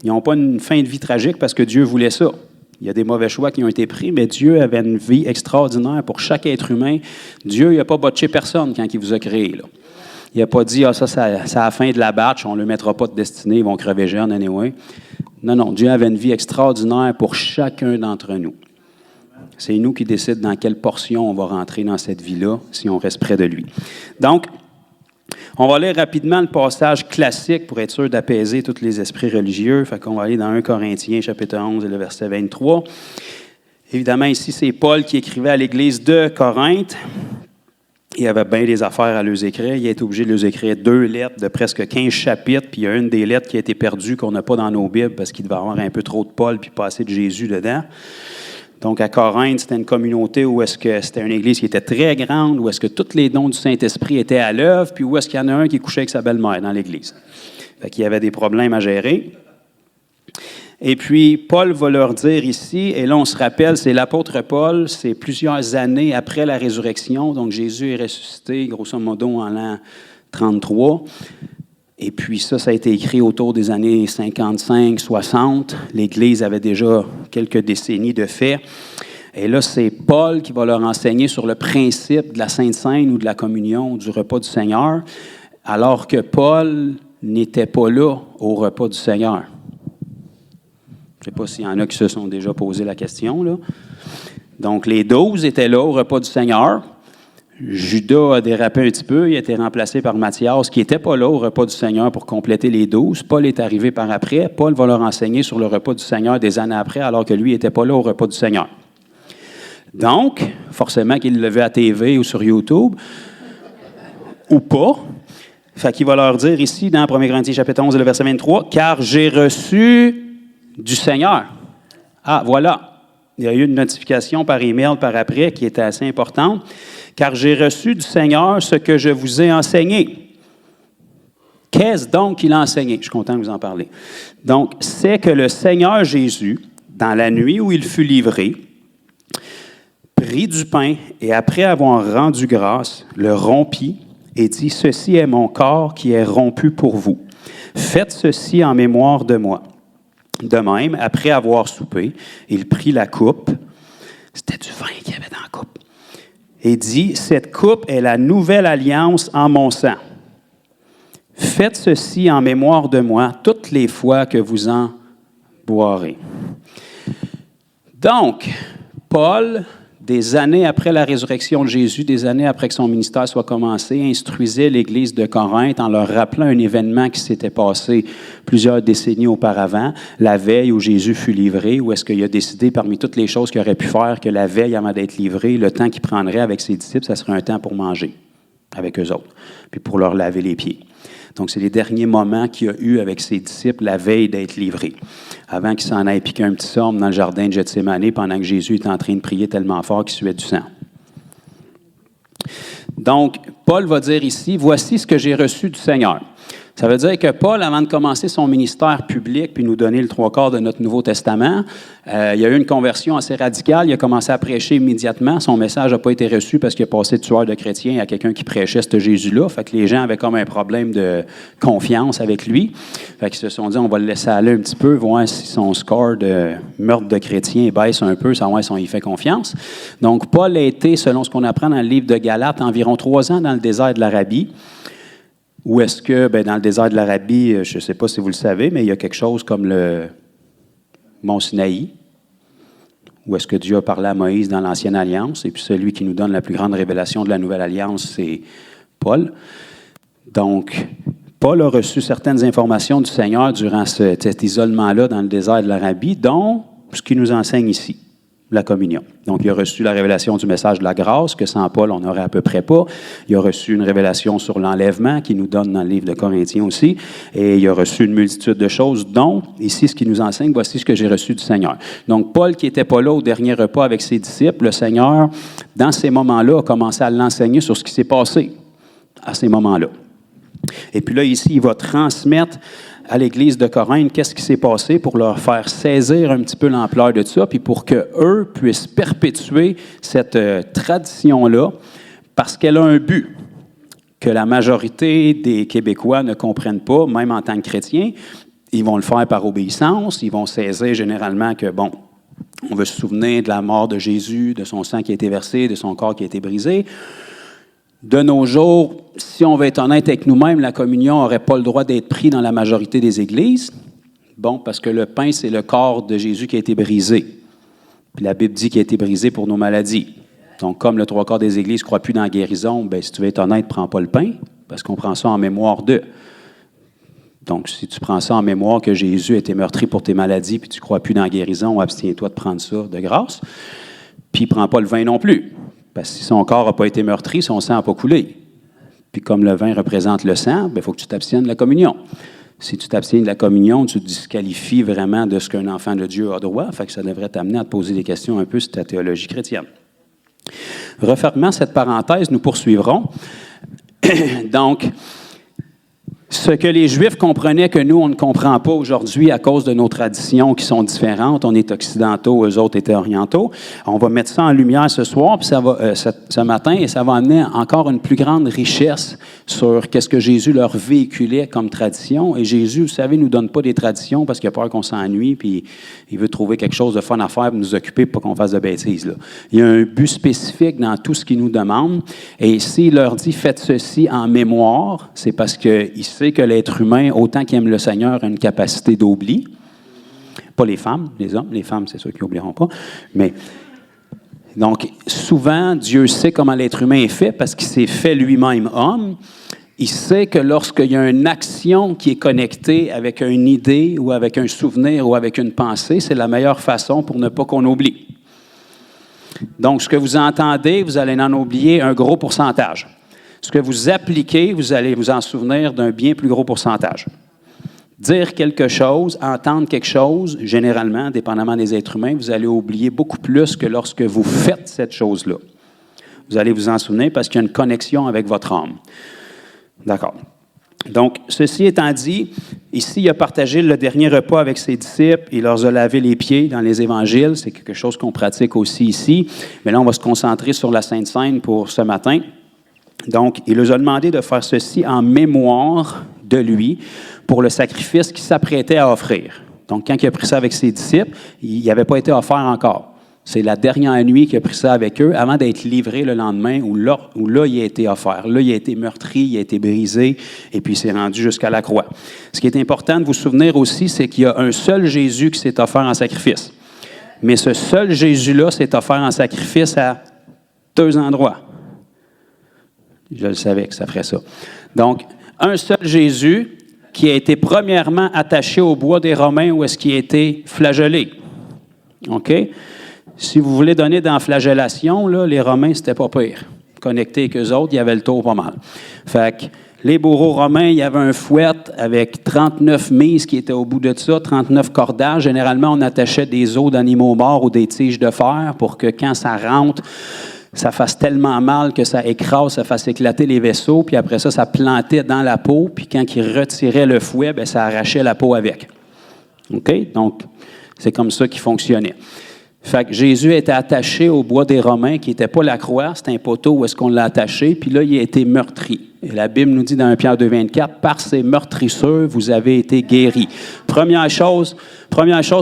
Ils n'ont pas une fin de vie tragique parce que Dieu voulait ça. Il y a des mauvais choix qui ont été pris, mais Dieu avait une vie extraordinaire pour chaque être humain. Dieu n'a pas botché personne quand il vous a créé, là. Il n'a pas dit, ça à la fin de la batch, on ne leur mettra pas de destinée, ils vont crever jeunes anyway. Non, Dieu avait une vie extraordinaire pour chacun d'entre nous. C'est nous qui décidons dans quelle portion on va rentrer dans cette vie-là, si on reste près de lui. Donc, On va lire rapidement le passage classique pour être sûr d'apaiser tous les esprits religieux. Fait qu'on va aller dans 1 Corinthiens, chapitre 11, et le verset 23. Évidemment, ici, c'est Paul qui écrivait à l'Église de Corinthe. Il avait bien des affaires à leur écrire. Il a été obligé de leur écrire 2 lettres de presque 15 chapitres. Puis il y a une des lettres qui a été perdue, qu'on n'a pas dans nos Bibles, parce qu'il devait avoir un peu trop de Paul puis pas assez de Jésus dedans. Donc, à Corinthe, c'était une communauté où est-ce que c'était une église qui était très grande, où est-ce que tous les dons du Saint-Esprit étaient à l'œuvre, puis où est-ce qu'il y en a un qui couchait avec sa belle-mère dans l'église. Fait qu'il y avait des problèmes à gérer. Et puis, Paul va leur dire ici, et là, on se rappelle, c'est l'apôtre Paul, c'est plusieurs années après la résurrection, donc Jésus est ressuscité, grosso modo, en l'an 33. Et puis ça a été écrit autour des années 55, 60. L'Église avait déjà quelques décennies de fait. Et là, c'est Paul qui va leur enseigner sur le principe de la Sainte Seine ou de la communion, ou du repas du Seigneur, alors que Paul n'était pas là au repas du Seigneur. Je ne sais pas s'il y en a qui se sont déjà posé la question, là. Donc, les 12 étaient là au repas du Seigneur. Judas a dérapé un petit peu, il a été remplacé par Matthias, qui n'était pas là au repas du Seigneur pour compléter les 12. Paul est arrivé par après. Paul va leur enseigner sur le repas du Seigneur des années après, alors que lui n'était pas là au repas du Seigneur. Donc, forcément qu'il l'a vu à TV ou sur YouTube, ou pas. Fait qu'il va leur dire ici, dans 1 Corinthiens chapitre 11, le verset 23, « Car j'ai reçu du Seigneur. » Ah, voilà. Il y a eu une notification par email par après qui était assez importante. « Car j'ai reçu du Seigneur ce que je vous ai enseigné. » Qu'est-ce donc qu'il a enseigné? Je suis content de vous en parler. Donc, c'est que le Seigneur Jésus, dans la nuit où il fut livré, prit du pain et après avoir rendu grâce, le rompit et dit, « Ceci est mon corps qui est rompu pour vous. Faites ceci en mémoire de moi. » De même, après avoir soupé, il prit la coupe. C'était du vin qu'il y avait dans la coupe. Et dit, « Cette coupe est la nouvelle alliance en mon sang. Faites ceci en mémoire de moi toutes les fois que vous en boirez. » Donc, Paul, des années après la résurrection de Jésus, des années après que son ministère soit commencé, instruisait l'Église de Corinthe en leur rappelant un événement qui s'était passé plusieurs décennies auparavant, la veille où Jésus fut livré, où est-ce qu'il a décidé, parmi toutes les choses qu'il aurait pu faire, que la veille avant d'être livré, le temps qu'il prendrait avec ses disciples, ça serait un temps pour manger avec eux autres, puis pour leur laver les pieds. Donc, c'est les derniers moments qu'il a eu avec ses disciples la veille d'être livré, avant qu'il s'en aille piquer un petit somme dans le jardin de Gethsémani pendant que Jésus était en train de prier tellement fort qu'il suait du sang. Donc, Paul va dire ici, « Voici ce que j'ai reçu du Seigneur. » Ça veut dire que Paul, avant de commencer son ministère public puis nous donner le 3/4 de notre Nouveau Testament, il y a eu une conversion assez radicale. Il a commencé à prêcher immédiatement. Son message n'a pas été reçu parce qu'il a passé de tueur de chrétiens à quelqu'un qui prêchait ce Jésus-là. Fait que les gens avaient comme un problème de confiance avec lui. Fait qu'ils se sont dit, on va le laisser aller un petit peu, voir si son score de meurtre de chrétiens baisse un peu, savoir si on y fait confiance. Donc, Paul a été, selon ce qu'on apprend dans le livre de Galates, environ 3 ans dans le désert de l'Arabie. Ou est-ce que, dans le désert de l'Arabie, je ne sais pas si vous le savez, mais il y a quelque chose comme le Mont Sinaï, où est-ce que Dieu a parlé à Moïse dans l'Ancienne Alliance, et puis celui qui nous donne la plus grande révélation de la Nouvelle Alliance, c'est Paul. Donc, Paul a reçu certaines informations du Seigneur durant cet isolement-là dans le désert de l'Arabie, dont ce qu'il nous enseigne ici. La communion. Donc, il a reçu la révélation du message de la grâce, que sans Paul, on n'aurait à peu près pas. Il a reçu une révélation sur l'enlèvement, qui nous donne dans le livre de Corinthiens aussi. Et il a reçu une multitude de choses, dont, ici, ce qui nous enseigne, voici ce que j'ai reçu du Seigneur. Donc, Paul, qui n'était pas là au dernier repas avec ses disciples, le Seigneur, dans ces moments-là, a commencé à l'enseigner sur ce qui s'est passé à ces moments-là. Et puis là, ici, il va transmettre à l'Église de Corinthe, qu'est-ce qui s'est passé pour leur faire saisir un petit peu l'ampleur de ça, puis pour qu'eux puissent perpétuer cette tradition-là, parce qu'elle a un but que la majorité des Québécois ne comprennent pas, même en tant que chrétiens. Ils vont le faire par obéissance, ils vont saisir généralement que, on veut se souvenir de la mort de Jésus, de son sang qui a été versé, de son corps qui a été brisé. De nos jours, si on veut être honnête avec nous-mêmes, la communion n'aurait pas le droit d'être pris dans la majorité des églises. Parce que le pain, c'est le corps de Jésus qui a été brisé. Puis la Bible dit qu'il a été brisé pour nos maladies. Donc, comme le 3/4 des églises ne croient plus dans la guérison, si tu veux être honnête, prends pas le pain, parce qu'on prend ça en mémoire d'eux. Donc, si tu prends ça en mémoire que Jésus a été meurtri pour tes maladies, puis tu ne crois plus dans la guérison, abstiens-toi de prendre ça de grâce. Puis, il ne prend pas le vin non plus. Parce que si son corps n'a pas été meurtri, son sang n'a pas coulé. Puis, comme le vin représente le sang, il faut que tu t'abstiennes de la communion. Si tu t'abstiens de la communion, tu te disqualifies vraiment de ce qu'un enfant de Dieu a droit. Fait que ça devrait t'amener à te poser des questions un peu sur ta théologie chrétienne. Refermant cette parenthèse, nous poursuivrons. Donc, ce que les Juifs comprenaient que nous, on ne comprend pas aujourd'hui à cause de nos traditions qui sont différentes. On est occidentaux, eux autres étaient orientaux. On va mettre ça en lumière ce soir, puis ce matin, et ça va amener encore une plus grande richesse sur qu'est-ce que Jésus leur véhiculait comme tradition. Et Jésus, vous savez, ne nous donne pas des traditions parce qu'il a peur qu'on s'ennuie, puis il veut trouver quelque chose de fun à faire pour nous occuper pour pas qu'on fasse de bêtises, là. Il y a un but spécifique dans tout ce qu'il nous demande. Et s'il leur dit « faites ceci en mémoire », c'est parce qu'il sait que l'être humain, autant qu'il aime le Seigneur, a une capacité d'oubli. Pas les femmes, les hommes. Les femmes, c'est ceux qui n'oublieront pas. Mais, donc, souvent, Dieu sait comment l'être humain est fait parce qu'il s'est fait lui-même homme. Il sait que lorsqu'il y a une action qui est connectée avec une idée ou avec un souvenir ou avec une pensée, c'est la meilleure façon pour ne pas qu'on oublie. Donc, ce que vous entendez, vous allez en oublier un gros pourcentage. Ce que vous appliquez, vous allez vous en souvenir d'un bien plus gros pourcentage. Dire quelque chose, entendre quelque chose, généralement, dépendamment des êtres humains, vous allez oublier beaucoup plus que lorsque vous faites cette chose-là. Vous allez vous en souvenir parce qu'il y a une connexion avec votre âme. D'accord. Donc, ceci étant dit, ici, il a partagé le dernier repas avec ses disciples. Il leur a lavé les pieds dans les évangiles. C'est quelque chose qu'on pratique aussi ici. Mais là, on va se concentrer sur la Sainte Seine pour ce matin. Donc, il leur a demandé de faire ceci en mémoire de lui pour le sacrifice qu'il s'apprêtait à offrir. Donc, quand il a pris ça avec ses disciples, il n'avait pas été offert encore. C'est la dernière nuit qu'il a pris ça avec eux avant d'être livré le lendemain où là, il a été offert. Là, il a été meurtri, il a été brisé et puis il s'est rendu jusqu'à la croix. Ce qui est important de vous souvenir aussi, c'est qu'il y a un seul Jésus qui s'est offert en sacrifice. Mais ce seul Jésus-là s'est offert en sacrifice à 2 endroits. Je le savais que ça ferait ça. Donc, un seul Jésus qui a été premièrement attaché au bois des Romains où est-ce qu'il a été flagellé. OK? Si vous voulez donner dans la flagellation, là, les Romains, c'était pas pire. Connectés avec eux autres, il y avait le tour pas mal. Fait que les bourreaux romains, il y avait un fouet avec 39 mises qui étaient au bout de ça, 39 cordages. Généralement, on attachait des os d'animaux morts ou des tiges de fer pour que quand ça rentre, ça fasse tellement mal que ça écrase, ça fasse éclater les vaisseaux, puis après ça, ça plantait dans la peau, puis quand il retirait le fouet, bien, ça arrachait la peau avec. OK? Donc, c'est comme ça qu'il fonctionnait. Fait que Jésus était attaché au bois des Romains, qui n'était pas la croix, c'était un poteau où est-ce qu'on l'a attaché, puis là, il a été meurtri. Et la Bible nous dit dans 1 Pierre 2,24, « Par ces meurtrissures, vous avez été guéris. » Première chose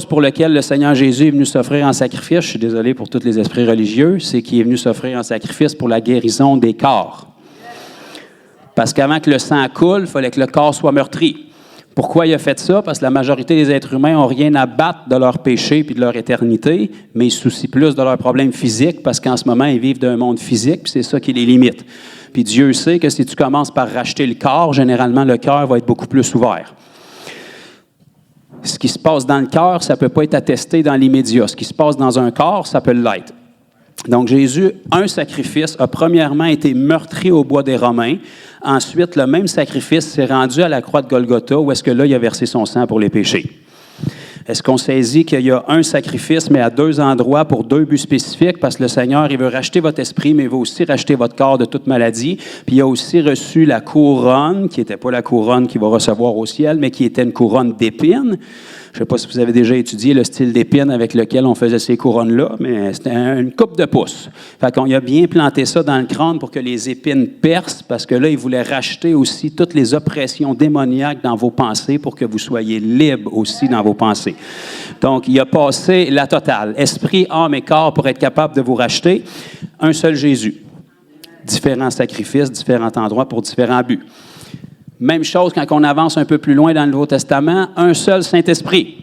pour laquelle le Seigneur Jésus est venu s'offrir en sacrifice, je suis désolé pour tous les esprits religieux, c'est qu'il est venu s'offrir en sacrifice pour la guérison des corps. Parce qu'avant que le sang coule, il fallait que le corps soit meurtri. Pourquoi il a fait ça? Parce que la majorité des êtres humains n'ont rien à battre de leur péché et de leur éternité, mais ils se soucient plus de leurs problèmes physiques parce qu'en ce moment, ils vivent d'un monde physique, puis c'est ça qui les limite. Puis Dieu sait que si tu commences par racheter le corps, généralement, le cœur va être beaucoup plus ouvert. Ce qui se passe dans le cœur, ça ne peut pas être attesté dans l'immédiat. Ce qui se passe dans un corps, ça peut l'être. Donc Jésus, un sacrifice, a premièrement été meurtri au bois des Romains. Ensuite, le même sacrifice s'est rendu à la croix de Golgotha, où est-ce que là, il a versé son sang pour les péchés. Est-ce qu'on saisit qu'il y a un sacrifice, mais à 2 endroits pour 2 buts spécifiques? Parce que le Seigneur, il veut racheter votre esprit, mais il veut aussi racheter votre corps de toute maladie. Puis il a aussi reçu la couronne, qui n'était pas la couronne qu'il va recevoir au ciel, mais qui était une couronne d'épines. Je ne sais pas si vous avez déjà étudié le style d'épines avec lequel on faisait ces couronnes-là, mais c'était une coupe de pouce. Fait qu'on a bien planté ça dans le crâne pour que les épines percent, parce que là, il voulait racheter aussi toutes les oppressions démoniaques dans vos pensées pour que vous soyez libres aussi dans vos pensées. Donc, il a passé la totale, esprit, âme et corps, pour être capable de vous racheter. Un seul Jésus. Différents sacrifices, différents endroits pour différents buts. Même chose quand on avance un peu plus loin dans le Nouveau Testament, un seul Saint-Esprit.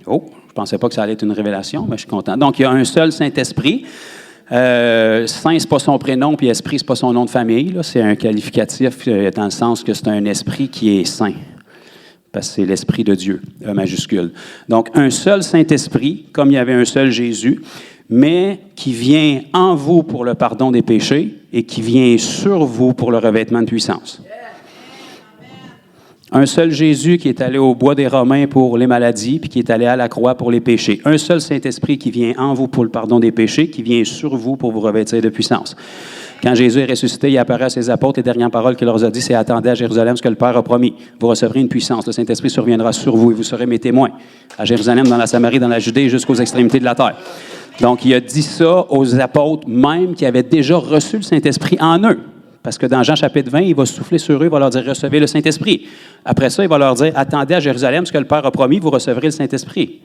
Oh, je ne pensais pas que ça allait être une révélation, mais je suis content. Donc, il y a un seul Saint-Esprit. Saint, c'est pas son prénom, puis esprit, c'est pas son nom de famille. Là. C'est un qualificatif dans le sens que c'est un esprit qui est saint. Parce que c'est l'Esprit de Dieu, E majuscule. Donc, un seul Saint-Esprit, comme il y avait un seul Jésus, mais qui vient en vous pour le pardon des péchés et qui vient sur vous pour le revêtement de puissance. Un seul Jésus qui est allé au bois des Romains pour les maladies, puis qui est allé à la croix pour les péchés. Un seul Saint-Esprit qui vient en vous pour le pardon des péchés, qui vient sur vous pour vous revêtir de puissance. Quand Jésus est ressuscité, il apparaît à ses apôtres. Les dernières paroles qu'il leur a dit, c'est « Attendez à Jérusalem ce que le Père a promis. Vous recevrez une puissance. Le Saint-Esprit surviendra sur vous et vous serez mes témoins. À Jérusalem, dans la Samarie, dans la Judée, jusqu'aux extrémités de la terre. » Donc, il a dit ça aux apôtres même qui avaient déjà reçu le Saint-Esprit en eux. Parce que dans Jean chapitre 20, il va souffler sur eux, il va leur dire « Recevez le Saint-Esprit. » Après ça, il va leur dire « Attendez à Jérusalem ce que le Père a promis, vous recevrez le Saint-Esprit. »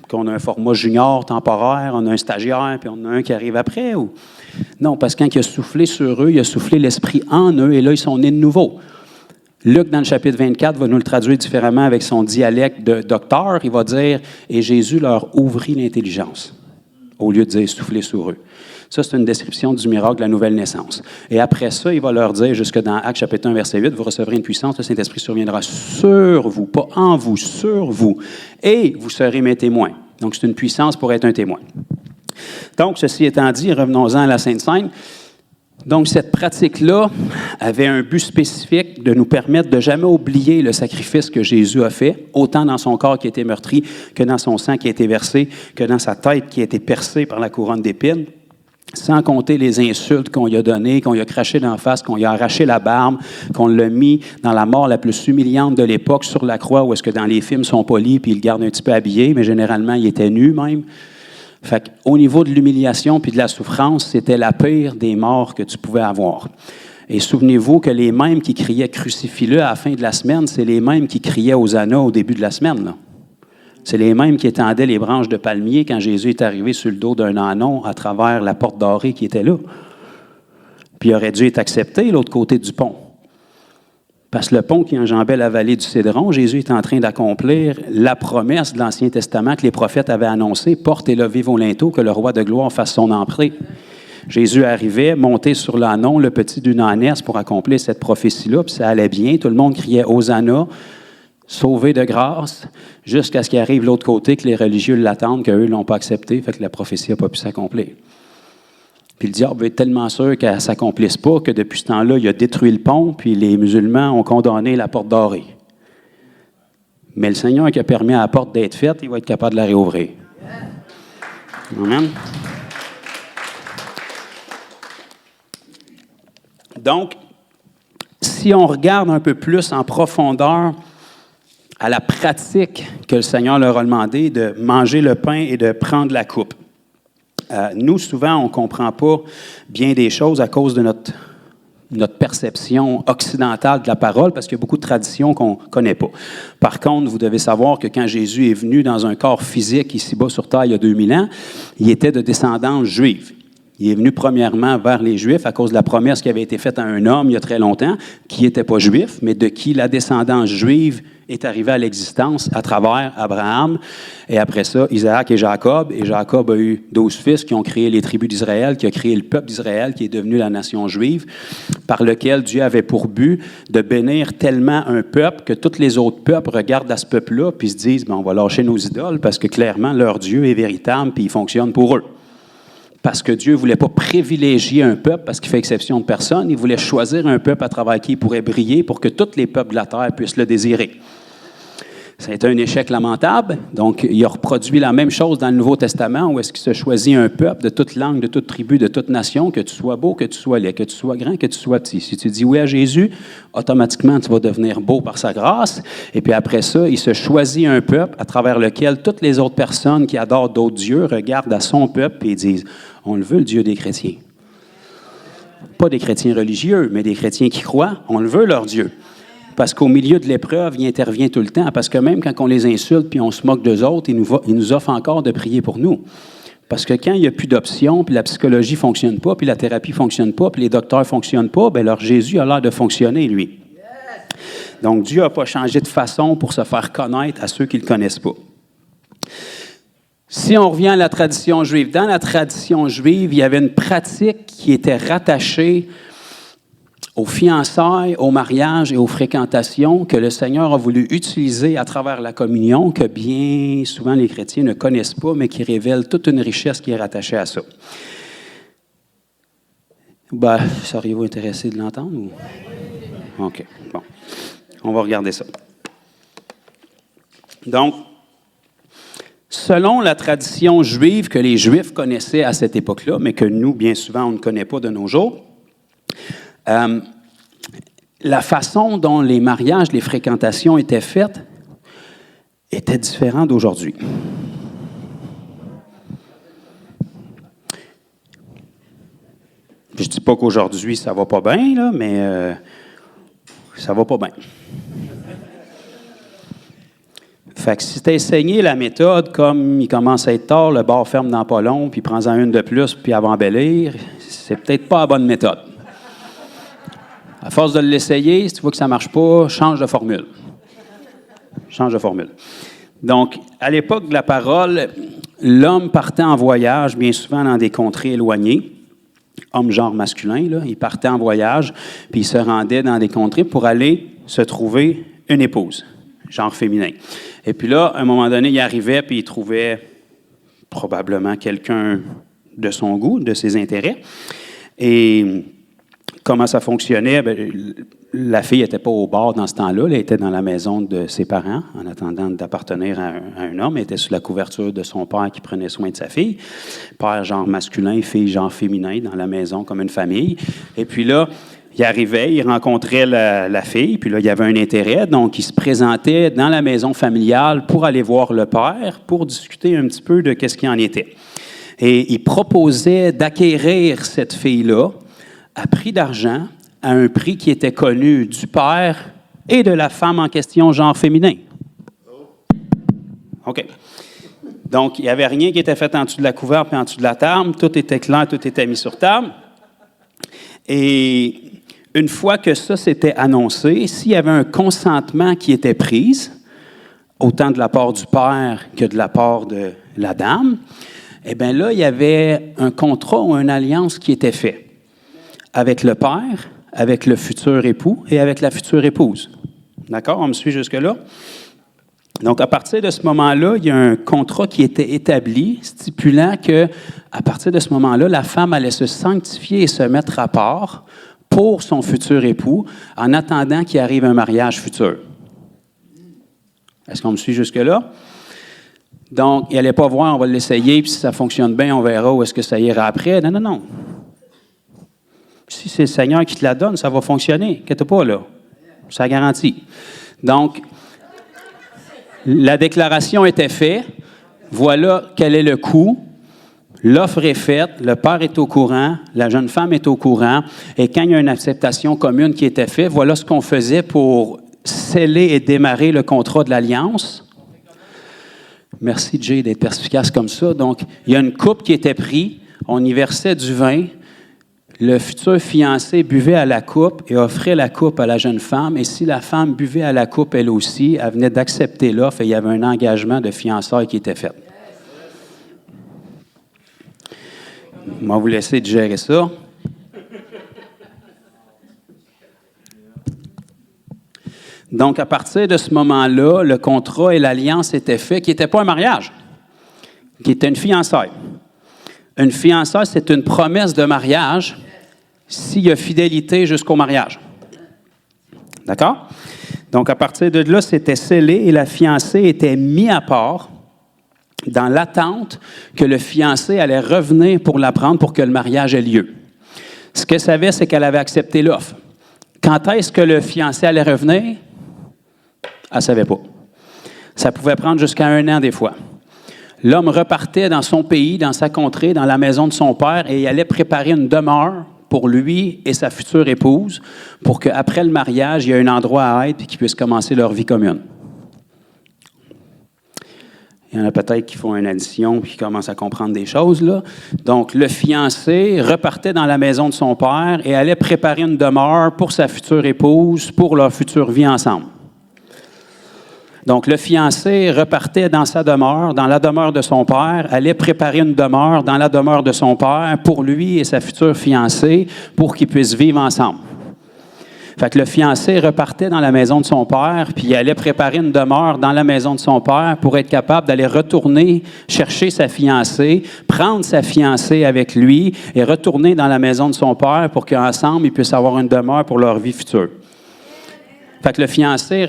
Qu'on a un format junior temporaire, on a un stagiaire, puis on a un qui arrive après? Ou... Non, parce que quand il a soufflé sur eux, il a soufflé l'Esprit en eux, et là, ils sont nés de nouveau. Luc, dans le chapitre 24, va nous le traduire différemment avec son dialecte de docteur. Il va dire « Et Jésus leur ouvrit l'intelligence », au lieu de dire « souffler sur eux ». Ça, c'est une description du miracle de la nouvelle naissance. Et après ça, il va leur dire, jusque dans Actes chapitre 1, verset 8, « Vous recevrez une puissance, le Saint-Esprit surviendra sur vous, pas en vous, sur vous, et vous serez mes témoins. » Donc, c'est une puissance pour être un témoin. Donc, ceci étant dit, revenons-en à la Sainte Seine. Donc, cette pratique-là avait un but spécifique de nous permettre de jamais oublier le sacrifice que Jésus a fait, autant dans son corps qui a été meurtri, que dans son sang qui a été versé, que dans sa tête qui a été percée par la couronne d'épines. Sans compter les insultes qu'on lui a données, qu'on lui a craché d'en face, qu'on lui a arraché la barbe, qu'on l'a mis dans la mort la plus humiliante de l'époque sur la croix, où est-ce que dans les films, ils sont polis puis ils le gardent un petit peu habillé, mais généralement, il était nu même. Fait qu'au niveau de l'humiliation puis de la souffrance, c'était la pire des morts que tu pouvais avoir. Et souvenez-vous que les mêmes qui criaient « Crucifie-le » à la fin de la semaine, c'est les mêmes qui criaient « Hosanna » au début de la semaine, là. C'est les mêmes qui étendaient les branches de palmier quand Jésus est arrivé sur le dos d'un ânon à travers la porte dorée qui était là. Puis il aurait dû être accepté l'autre côté du pont. Parce que le pont qui enjambait la vallée du Cédron, Jésus est en train d'accomplir la promesse de l'Ancien Testament que les prophètes avaient annoncée, « Porte et levez vos linteaux, que le roi de gloire fasse son entrée. » Jésus arrivait, monté sur l'ânon, le petit d'une ânesse, pour accomplir cette prophétie-là, puis ça allait bien. Tout le monde criait « Hosanna ». Sauvé de grâce, jusqu'à ce qu'il arrive de l'autre côté, que les religieux l'attendent, qu'eux ne l'ont pas accepté, fait que la prophétie n'a pas pu s'accomplir. Puis le diable veut être tellement sûr qu'elle ne s'accomplisse pas que depuis ce temps-là, il a détruit le pont, puis les musulmans ont condamné la porte dorée. Mais le Seigneur qui a permis à la porte d'être faite, il va être capable de la réouvrir. Amen. Donc, si on regarde un peu plus en profondeur à la pratique que le Seigneur leur a demandé de manger le pain et de prendre la coupe. Nous, souvent, on ne comprend pas bien des choses à cause de notre perception occidentale de la parole, parce qu'il y a beaucoup de traditions qu'on ne connaît pas. Par contre, vous devez savoir que quand Jésus est venu dans un corps physique ici-bas sur terre il y a 2000 ans, il était de descendance juive. Il est venu premièrement vers les Juifs à cause de la promesse qui avait été faite à un homme il y a très longtemps, qui n'était pas juif, mais de qui la descendance juive est arrivée à l'existence à travers Abraham. Et après ça, Isaac et Jacob. Et Jacob a eu 12 fils qui ont créé les tribus d'Israël, qui a créé le peuple d'Israël, qui est devenu la nation juive, par lequel Dieu avait pour but de bénir tellement un peuple que tous les autres peuples regardent à ce peuple-là puis se disent, on va lâcher nos idoles parce que clairement, leur Dieu est véritable puis il fonctionne pour eux. Parce que Dieu ne voulait pas privilégier un peuple parce qu'il fait exception de personne. Il voulait choisir un peuple à travers qui il pourrait briller pour que tous les peuples de la terre puissent le désirer. Ça a été un échec lamentable. Donc, il a reproduit la même chose dans le Nouveau Testament où est-ce qu'il se choisit un peuple de toute langue, de toute tribu, de toute nation, que tu sois beau, que tu sois laid, que tu sois grand, que tu sois petit. Si tu dis oui à Jésus, automatiquement, tu vas devenir beau par sa grâce. Et puis après ça, il se choisit un peuple à travers lequel toutes les autres personnes qui adorent d'autres dieux regardent à son peuple et disent « On le veut, le Dieu des chrétiens. » Pas des chrétiens religieux, mais des chrétiens qui croient, on le veut, leur Dieu. Parce qu'au milieu de l'épreuve, il intervient tout le temps. Parce que même quand on les insulte puis on se moque d'eux autres, il nous offre encore de prier pour nous. Parce que quand il n'y a plus d'options, puis la psychologie ne fonctionne pas, puis la thérapie ne fonctionne pas, puis les docteurs ne fonctionnent pas, bien leur Jésus a l'air de fonctionner, lui. Donc Dieu n'a pas changé de façon pour se faire connaître à ceux qui ne le connaissent pas. Si on revient à la tradition juive, dans la tradition juive, il y avait une pratique qui était rattachée aux fiançailles, au mariage et aux fréquentations que le Seigneur a voulu utiliser à travers la communion, que bien souvent les chrétiens ne connaissent pas, mais qui révèle toute une richesse qui est rattachée à ça. Ben, seriez-vous intéressé de l'entendre? Ou? OK, bon. On va regarder ça. Donc, selon la tradition juive que les Juifs connaissaient à cette époque-là, mais que nous, bien souvent, on ne connaît pas de nos jours, la façon dont les mariages, les fréquentations étaient faites était différente d'aujourd'hui. Je ne dis pas qu'aujourd'hui, ça ne va pas bien, là, mais ça ne va pas bien. Fait que si tu as essayé la méthode, comme il commence à être tard, le bar ferme dans pas long, puis prends-en une de plus, puis avant embellir, c'est peut-être pas la bonne méthode. À force de l'essayer, si tu vois que ça ne marche pas, change de formule. Change de formule. Donc, à l'époque de la parole, l'homme partait en voyage, bien souvent dans des contrées éloignées. Homme genre masculin, là, il partait en voyage, puis il se rendait dans des contrées pour aller se trouver une épouse, genre féminin. Et puis là, à un moment donné, il arrivait, puis il trouvait probablement quelqu'un de son goût, de ses intérêts. Et comment ça fonctionnait? Bien, la fille n'était pas au bar dans ce temps-là. Elle était dans la maison de ses parents, en attendant d'appartenir à un homme. Elle était sous la couverture de son père qui prenait soin de sa fille. Père genre masculin, fille genre féminin, dans la maison comme une famille. Et puis là, il arrivait, il rencontrait la fille, puis là, il y avait un intérêt. Donc, il se présentait dans la maison familiale pour aller voir le père, pour discuter un petit peu de qu'est-ce qu'il en était. Et il proposait d'acquérir cette fille-là à prix d'argent, à un prix qui était connu du père et de la femme en question, genre féminin. OK. Donc, il n'y avait rien qui était fait en dessous de la couverte et en dessous de la table. Tout était clair, tout était mis sur table. Et une fois que ça s'était annoncé, s'il y avait un consentement qui était pris, autant de la part du père que de la part de la dame, eh bien là, il y avait un contrat ou une alliance qui était fait avec le père, avec le futur époux et avec la future épouse. D'accord? On me suit jusque-là? Donc, à partir de ce moment-là, il y a un contrat qui était établi, stipulant que, à partir de ce moment-là, la femme allait se sanctifier et se mettre à part pour son futur époux, en attendant qu'il arrive un mariage futur. Est-ce qu'on me suit jusque-là? Donc, il n'allait pas voir, on va l'essayer, puis si ça fonctionne bien, on verra où est-ce que ça ira après. Non, non, non. Si c'est le Seigneur qui te la donne, ça va fonctionner. Inquiète pas, là. Ça garantit. Donc, la déclaration était faite. Voilà quel est le coût. L'offre est faite. Le père est au courant. La jeune femme est au courant. Et quand il y a une acceptation commune qui était faite, voilà ce qu'on faisait pour sceller et démarrer le contrat de l'alliance. Merci, Jay, d'être perspicace comme ça. Donc, il y a une coupe qui était prise. On y versait du vin. Le futur fiancé buvait à la coupe et offrait la coupe à la jeune femme. Et si la femme buvait à la coupe, elle aussi, elle venait d'accepter l'offre et il y avait un engagement de fiançailles qui était fait. Je vais vous laisser de gérer ça. Donc, à partir de ce moment-là, le contrat et l'alliance étaient faits, qui n'était pas un mariage, qui était une fiançaille. Une fiançaille, c'est une promesse de mariage s'il y a fidélité jusqu'au mariage. D'accord? Donc, à partir de là, c'était scellé et la fiancée était mise à part dans l'attente que le fiancé allait revenir pour la prendre pour que le mariage ait lieu. Ce qu'elle savait, c'est qu'elle avait accepté l'offre. Quand est-ce que le fiancé allait revenir? Elle ne savait pas. Ça pouvait prendre jusqu'à 1 an des fois. L'homme repartait dans son pays, dans sa contrée, dans la maison de son père, et il allait préparer une demeure pour lui et sa future épouse, pour qu'après le mariage, il y ait un endroit à être et qu'ils puissent commencer leur vie commune. Il y en a peut-être qui font une addition et qui commencent à comprendre des choses, là. Donc, le fiancé repartait dans la maison de son père et allait préparer une demeure pour sa future épouse, pour leur future vie ensemble. Donc, le fiancé repartait dans sa demeure, dans la demeure de son père, allait préparer une demeure dans la demeure de son père pour lui et sa future fiancée, pour qu'ils puissent vivre ensemble. Fait que le fiancé repartait dans la maison de son père, puis il allait préparer une demeure dans la maison de son père pour être capable d'aller retourner chercher sa fiancée, prendre sa fiancée avec lui et retourner dans la maison de son père pour qu'ensemble, ils puissent avoir une demeure pour leur vie future. Fait que le fiancé...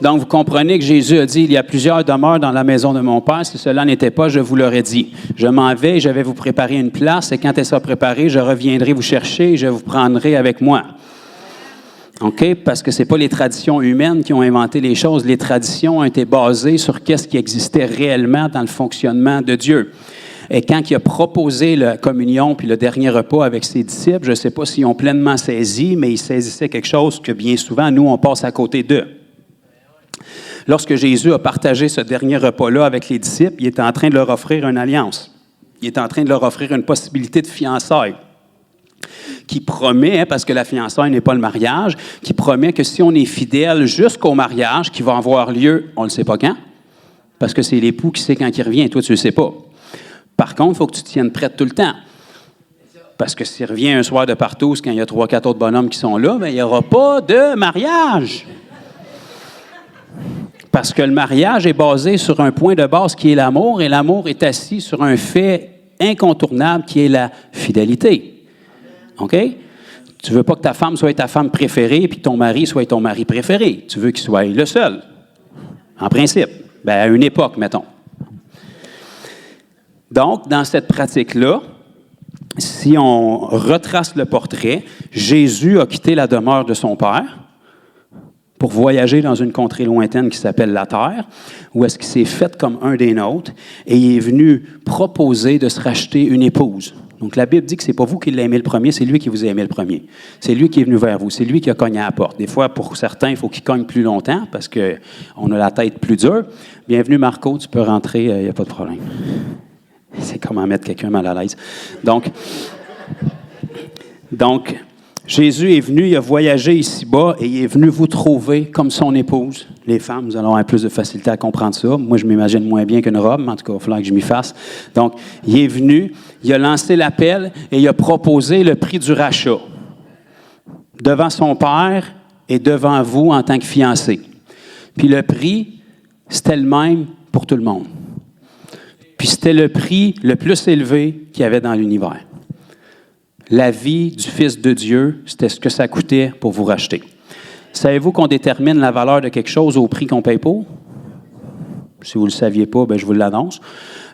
Donc, vous comprenez que Jésus a dit, il y a plusieurs demeures dans la maison de mon Père. Si cela n'était pas, je vous l'aurais dit. Je m'en vais, je vais vous préparer une place, et quand elle sera préparée, je reviendrai vous chercher et je vous prendrai avec moi. OK? Parce que ce n'est pas les traditions humaines qui ont inventé les choses. Les traditions ont été basées sur qu'est-ce qui existait réellement dans le fonctionnement de Dieu. Et quand il a proposé la communion puis le dernier repas avec ses disciples, je ne sais pas s'ils ont pleinement saisi, mais ils saisissaient quelque chose que bien souvent, nous, on passe à côté d'eux. Lorsque Jésus a partagé ce dernier repas-là avec les disciples, il était en train de leur offrir une alliance. Il était en train de leur offrir une possibilité de fiançailles qui promet, parce que la fiançailles n'est pas le mariage, qui promet que si on est fidèle jusqu'au mariage qui va avoir lieu, on ne le sait pas quand, parce que c'est l'époux qui sait quand il revient, et toi tu ne le sais pas. Par contre, il faut que tu te tiennes prête tout le temps. Parce que s'il revient un soir de partout, quand il y a 3-4 autres bonhommes qui sont là, bien, il n'y aura pas de mariage. Parce que le mariage est basé sur un point de base qui est l'amour, et l'amour est assis sur un fait incontournable qui est la fidélité. OK? Tu ne veux pas que ta femme soit ta femme préférée puis que ton mari soit ton mari préféré. Tu veux qu'il soit le seul, en principe. Bien, à une époque, mettons. Donc, dans cette pratique-là, si on retrace le portrait, Jésus a quitté la demeure de son Père pour voyager dans une contrée lointaine qui s'appelle la Terre, où est-ce qu'il s'est fait comme un des nôtres, et il est venu proposer de se racheter une épouse. Donc, la Bible dit que ce n'est pas vous qui l'avez aimé le premier, c'est lui qui vous a aimé le premier. C'est lui qui est venu vers vous, c'est lui qui a cogné à la porte. Des fois, pour certains, il faut qu'il cogne plus longtemps, parce qu'on a la tête plus dure. Bienvenue, Marco, tu peux rentrer, il n'y a pas de problème. C'est comment mettre quelqu'un mal à l'aise. Donc, Jésus est venu, il a voyagé ici-bas et il est venu vous trouver comme son épouse. Les femmes, nous allons avoir plus de facilité à comprendre ça. Moi, je m'imagine moins bien qu'une robe, mais en tout cas, il va falloir que je m'y fasse. Donc, il est venu, il a lancé l'appel et il a proposé le prix du rachat devant son Père et devant vous en tant que fiancé. Puis le prix, c'était le même pour tout le monde. Puis c'était le prix le plus élevé qu'il y avait dans l'univers. La vie du Fils de Dieu, c'était ce que ça coûtait pour vous racheter. Savez-vous qu'on détermine la valeur de quelque chose au prix qu'on paye pour? Si vous ne le saviez pas, bien, je vous l'annonce.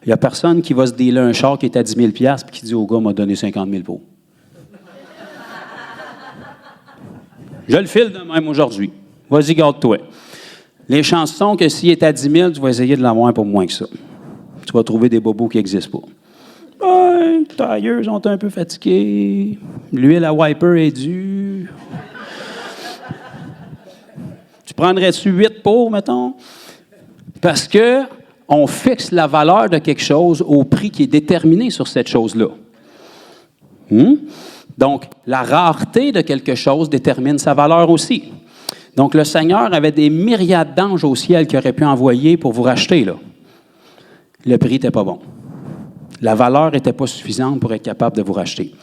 Il n'y a personne qui va se dealer un char qui est à 10 000 $ et qui dit au gars, m'a donné 50 000 pour. Je le file de même aujourd'hui. Vas-y, garde-toi. Les chances sont que s'il est à 10 000, tu vas essayer de l'avoir pour moins que ça. Tu vas trouver des bobos qui n'existent pas. Les tailleurs sont un peu fatigués. L'huile à wiper est due. Tu prendrais-tu 8 pour, mettons? Parce que on fixe la valeur de quelque chose au prix qui est déterminé sur cette chose-là. Donc, la rareté de quelque chose détermine sa valeur aussi. Donc, le Seigneur avait des myriades d'anges au ciel qu'il aurait pu envoyer pour vous racheter, là. Le prix n'était pas bon. La valeur n'était pas suffisante pour être capable de vous racheter.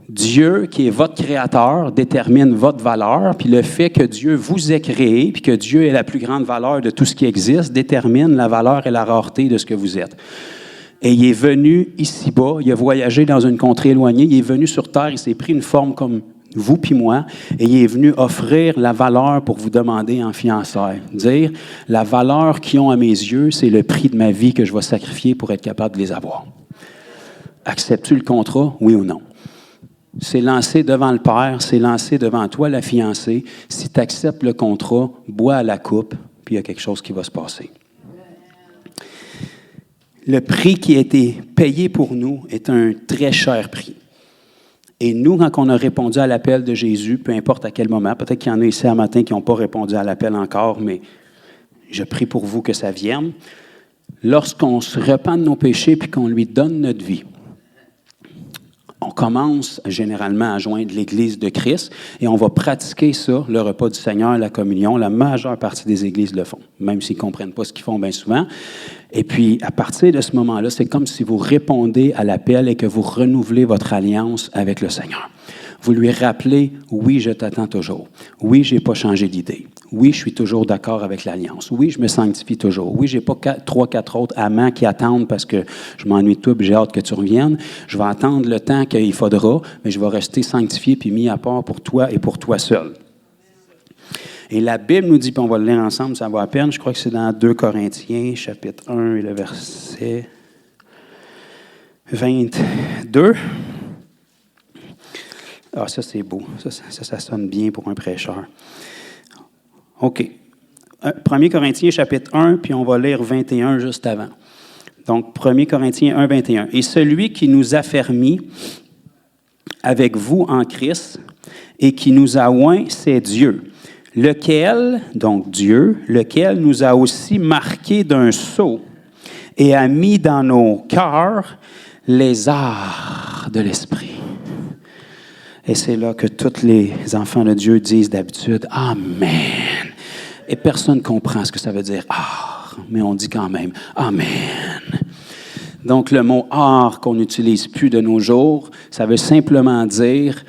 Dieu, qui est votre créateur, détermine votre valeur, puis le fait que Dieu vous ait créé, puis que Dieu est la plus grande valeur de tout ce qui existe, détermine la valeur et la rareté de ce que vous êtes. Et il est venu ici-bas, il a voyagé dans une contrée éloignée, il est venu sur terre, il s'est pris une forme comme vous puis moi, et il est venu offrir la valeur pour vous demander en fiançailles. Dire, la valeur qu'ils ont à mes yeux, c'est le prix de ma vie que je vais sacrifier pour être capable de les avoir. Acceptes-tu le contrat, oui ou non? C'est lancé devant le Père, c'est lancé devant toi, la fiancée. Si tu acceptes le contrat, bois à la coupe, puis il y a quelque chose qui va se passer. Le prix qui a été payé pour nous est un très cher prix. Et nous, quand on a répondu à l'appel de Jésus, peu importe à quel moment, peut-être qu'il y en a ici un matin qui n'ont pas répondu à l'appel encore, mais je prie pour vous que ça vienne. Lorsqu'on se repent de nos péchés puis qu'on lui donne notre vie, on commence généralement à joindre l'Église de Christ et on va pratiquer ça, le repas du Seigneur, la communion. La majeure partie des églises le font, même s'ils ne comprennent pas ce qu'ils font bien souvent. Et puis, à partir de ce moment-là, c'est comme si vous répondez à l'appel et que vous renouvelez votre alliance avec le Seigneur. Vous lui rappelez, oui, je t'attends toujours. Oui, je n'ai pas changé d'idée. Oui, je suis toujours d'accord avec l'alliance. Oui, je me sanctifie toujours. Oui, je n'ai pas 3-4 autres amants qui attendent parce que je m'ennuie de toi et j'ai hâte que tu reviennes. Je vais attendre le temps qu'il faudra, mais je vais rester sanctifié puis mis à part pour toi et pour toi seul. Et la Bible nous dit, puis on va le lire ensemble, ça va à peine, je crois que c'est dans 2 Corinthiens, chapitre 1 et le verset 22. Ah, ça, c'est beau. Ça sonne bien pour un prêcheur. OK. 1 Corinthiens, chapitre 1, puis on va lire 21 juste avant. Donc, 1 Corinthiens 1, 21. « Et celui qui nous affermit avec vous en Christ et qui nous a oints, c'est Dieu, lequel, donc Dieu, lequel nous a aussi marqués d'un sceau et a mis dans nos cœurs les arts de l'esprit. » Et c'est là que tous les enfants de Dieu disent d'habitude « Amen ». Et personne ne comprend ce que ça veut dire « art », mais on dit quand même « Amen ». Donc, le mot « art » qu'on n'utilise plus de nos jours, ça veut simplement dire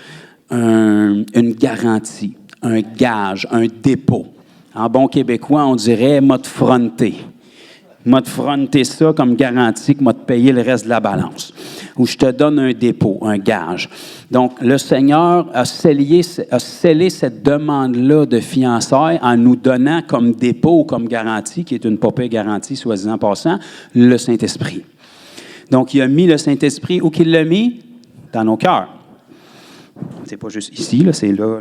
une garantie, un gage, un dépôt. En bon québécois, on dirait « m'a te fronté ». M'a te fronté ça comme garantie que m'a te payé le reste de la balance. Ou je te donne un dépôt, un gage. Donc, le Seigneur a scellé cette demande-là de fiançailles en nous donnant comme dépôt ou comme garantie, qui est une pas pire garantie, soi-disant passant, le Saint-Esprit. Donc, il a mis le Saint-Esprit, où qu'il l'a mis? Dans nos cœurs. C'est pas juste ici, là, c'est là,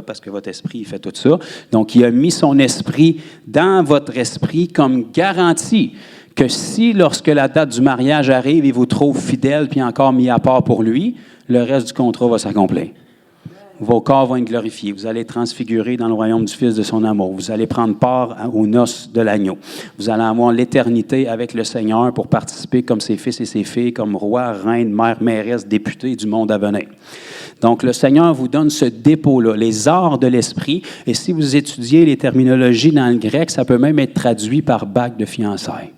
parce que votre esprit il fait tout ça. Donc, il a mis son esprit dans votre esprit comme garantie que si, lorsque la date du mariage arrive, il vous trouve fidèle puis encore mis à part pour lui, le reste du contrat va s'accomplir. Vos corps vont être glorifiés. Vous allez être transfigurés dans le royaume du Fils de son amour. Vous allez prendre part aux noces de l'agneau. Vous allez avoir l'éternité avec le Seigneur pour participer comme ses fils et ses filles, comme rois, reines, mères, mairesses, députés du monde à venir. Donc, le Seigneur vous donne ce dépôt-là, les arts de l'esprit. Et si vous étudiez les terminologies dans le grec, ça peut même être traduit par bague de fiançailles.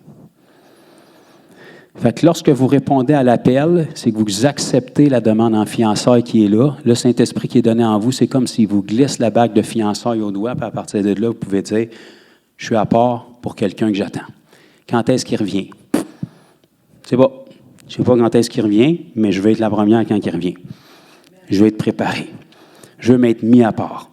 Fait que lorsque vous répondez à l'appel, c'est que vous acceptez la demande en fiançailles qui est là. Le Saint-Esprit qui est donné en vous, c'est comme s'il vous glisse la bague de fiançailles au doigt, puis à partir de là, vous pouvez dire « Je suis à part pour quelqu'un que j'attends. » Quand est-ce qu'il revient? C'est pas. Je ne sais pas quand est-ce qu'il revient, mais je vais être la première quand il revient. Je vais être préparé. Je veux m'être mis à part.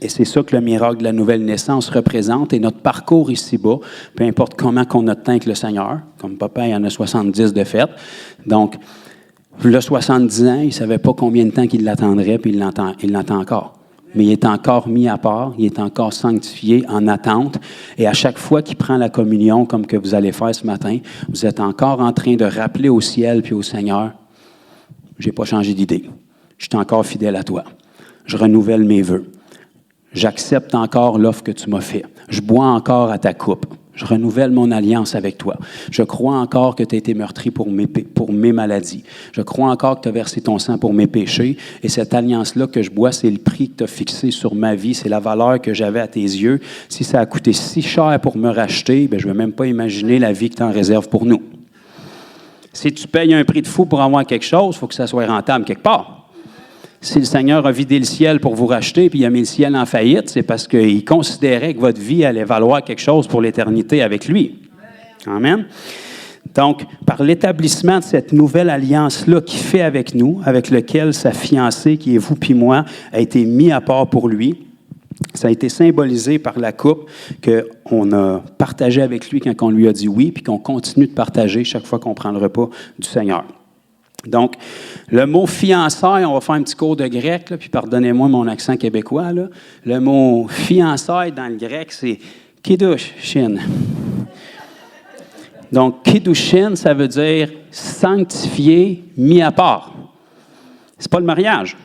Et c'est ça que le miracle de la nouvelle naissance représente. Et notre parcours ici-bas, peu importe comment qu'on a de temps avec le Seigneur, comme papa, il y en a 70 de fait. Donc, le 70 ans, il ne savait pas combien de temps qu'il l'attendrait, puis il l'entend encore. Mais il est encore mis à part, il est encore sanctifié, en attente. Et à chaque fois qu'il prend la communion, comme que vous allez faire ce matin, vous êtes encore en train de rappeler au ciel puis au Seigneur, « Je n'ai pas changé d'idée. Je suis encore fidèle à toi. Je renouvelle mes vœux. J'accepte encore l'offre que tu m'as faite. Je bois encore à ta coupe. Je renouvelle mon alliance avec toi. Je crois encore que tu as été meurtri pour mes maladies. Je crois encore que tu as versé ton sang pour mes péchés. Et cette alliance-là que je bois, c'est le prix que tu as fixé sur ma vie. C'est la valeur que j'avais à tes yeux. Si ça a coûté si cher pour me racheter, bien, je ne veux même pas imaginer la vie que tu en réserves pour nous. Si tu payes un prix de fou pour avoir quelque chose, il faut que ça soit rentable quelque part. Si le Seigneur a vidé le ciel pour vous racheter puis il a mis le ciel en faillite, c'est parce qu'il considérait que votre vie allait valoir quelque chose pour l'éternité avec lui. Amen. Donc, par l'établissement de cette nouvelle alliance-là qu'il fait avec nous, avec lequel sa fiancée, qui est vous puis moi, a été mis à part pour lui, ça a été symbolisé par la coupe qu'on a partagée avec lui quand on lui a dit oui, puis qu'on continue de partager chaque fois qu'on prend le repas du Seigneur. Donc, le mot « fiançailles », on va faire un petit cours de grec, là, puis pardonnez-moi mon accent québécois. Là. Le mot « fiançailles » dans le grec, c'est « kiddushin ». Donc, « kiddushin », ça veut dire « sanctifié, mis à part ». C'est pas le mariage.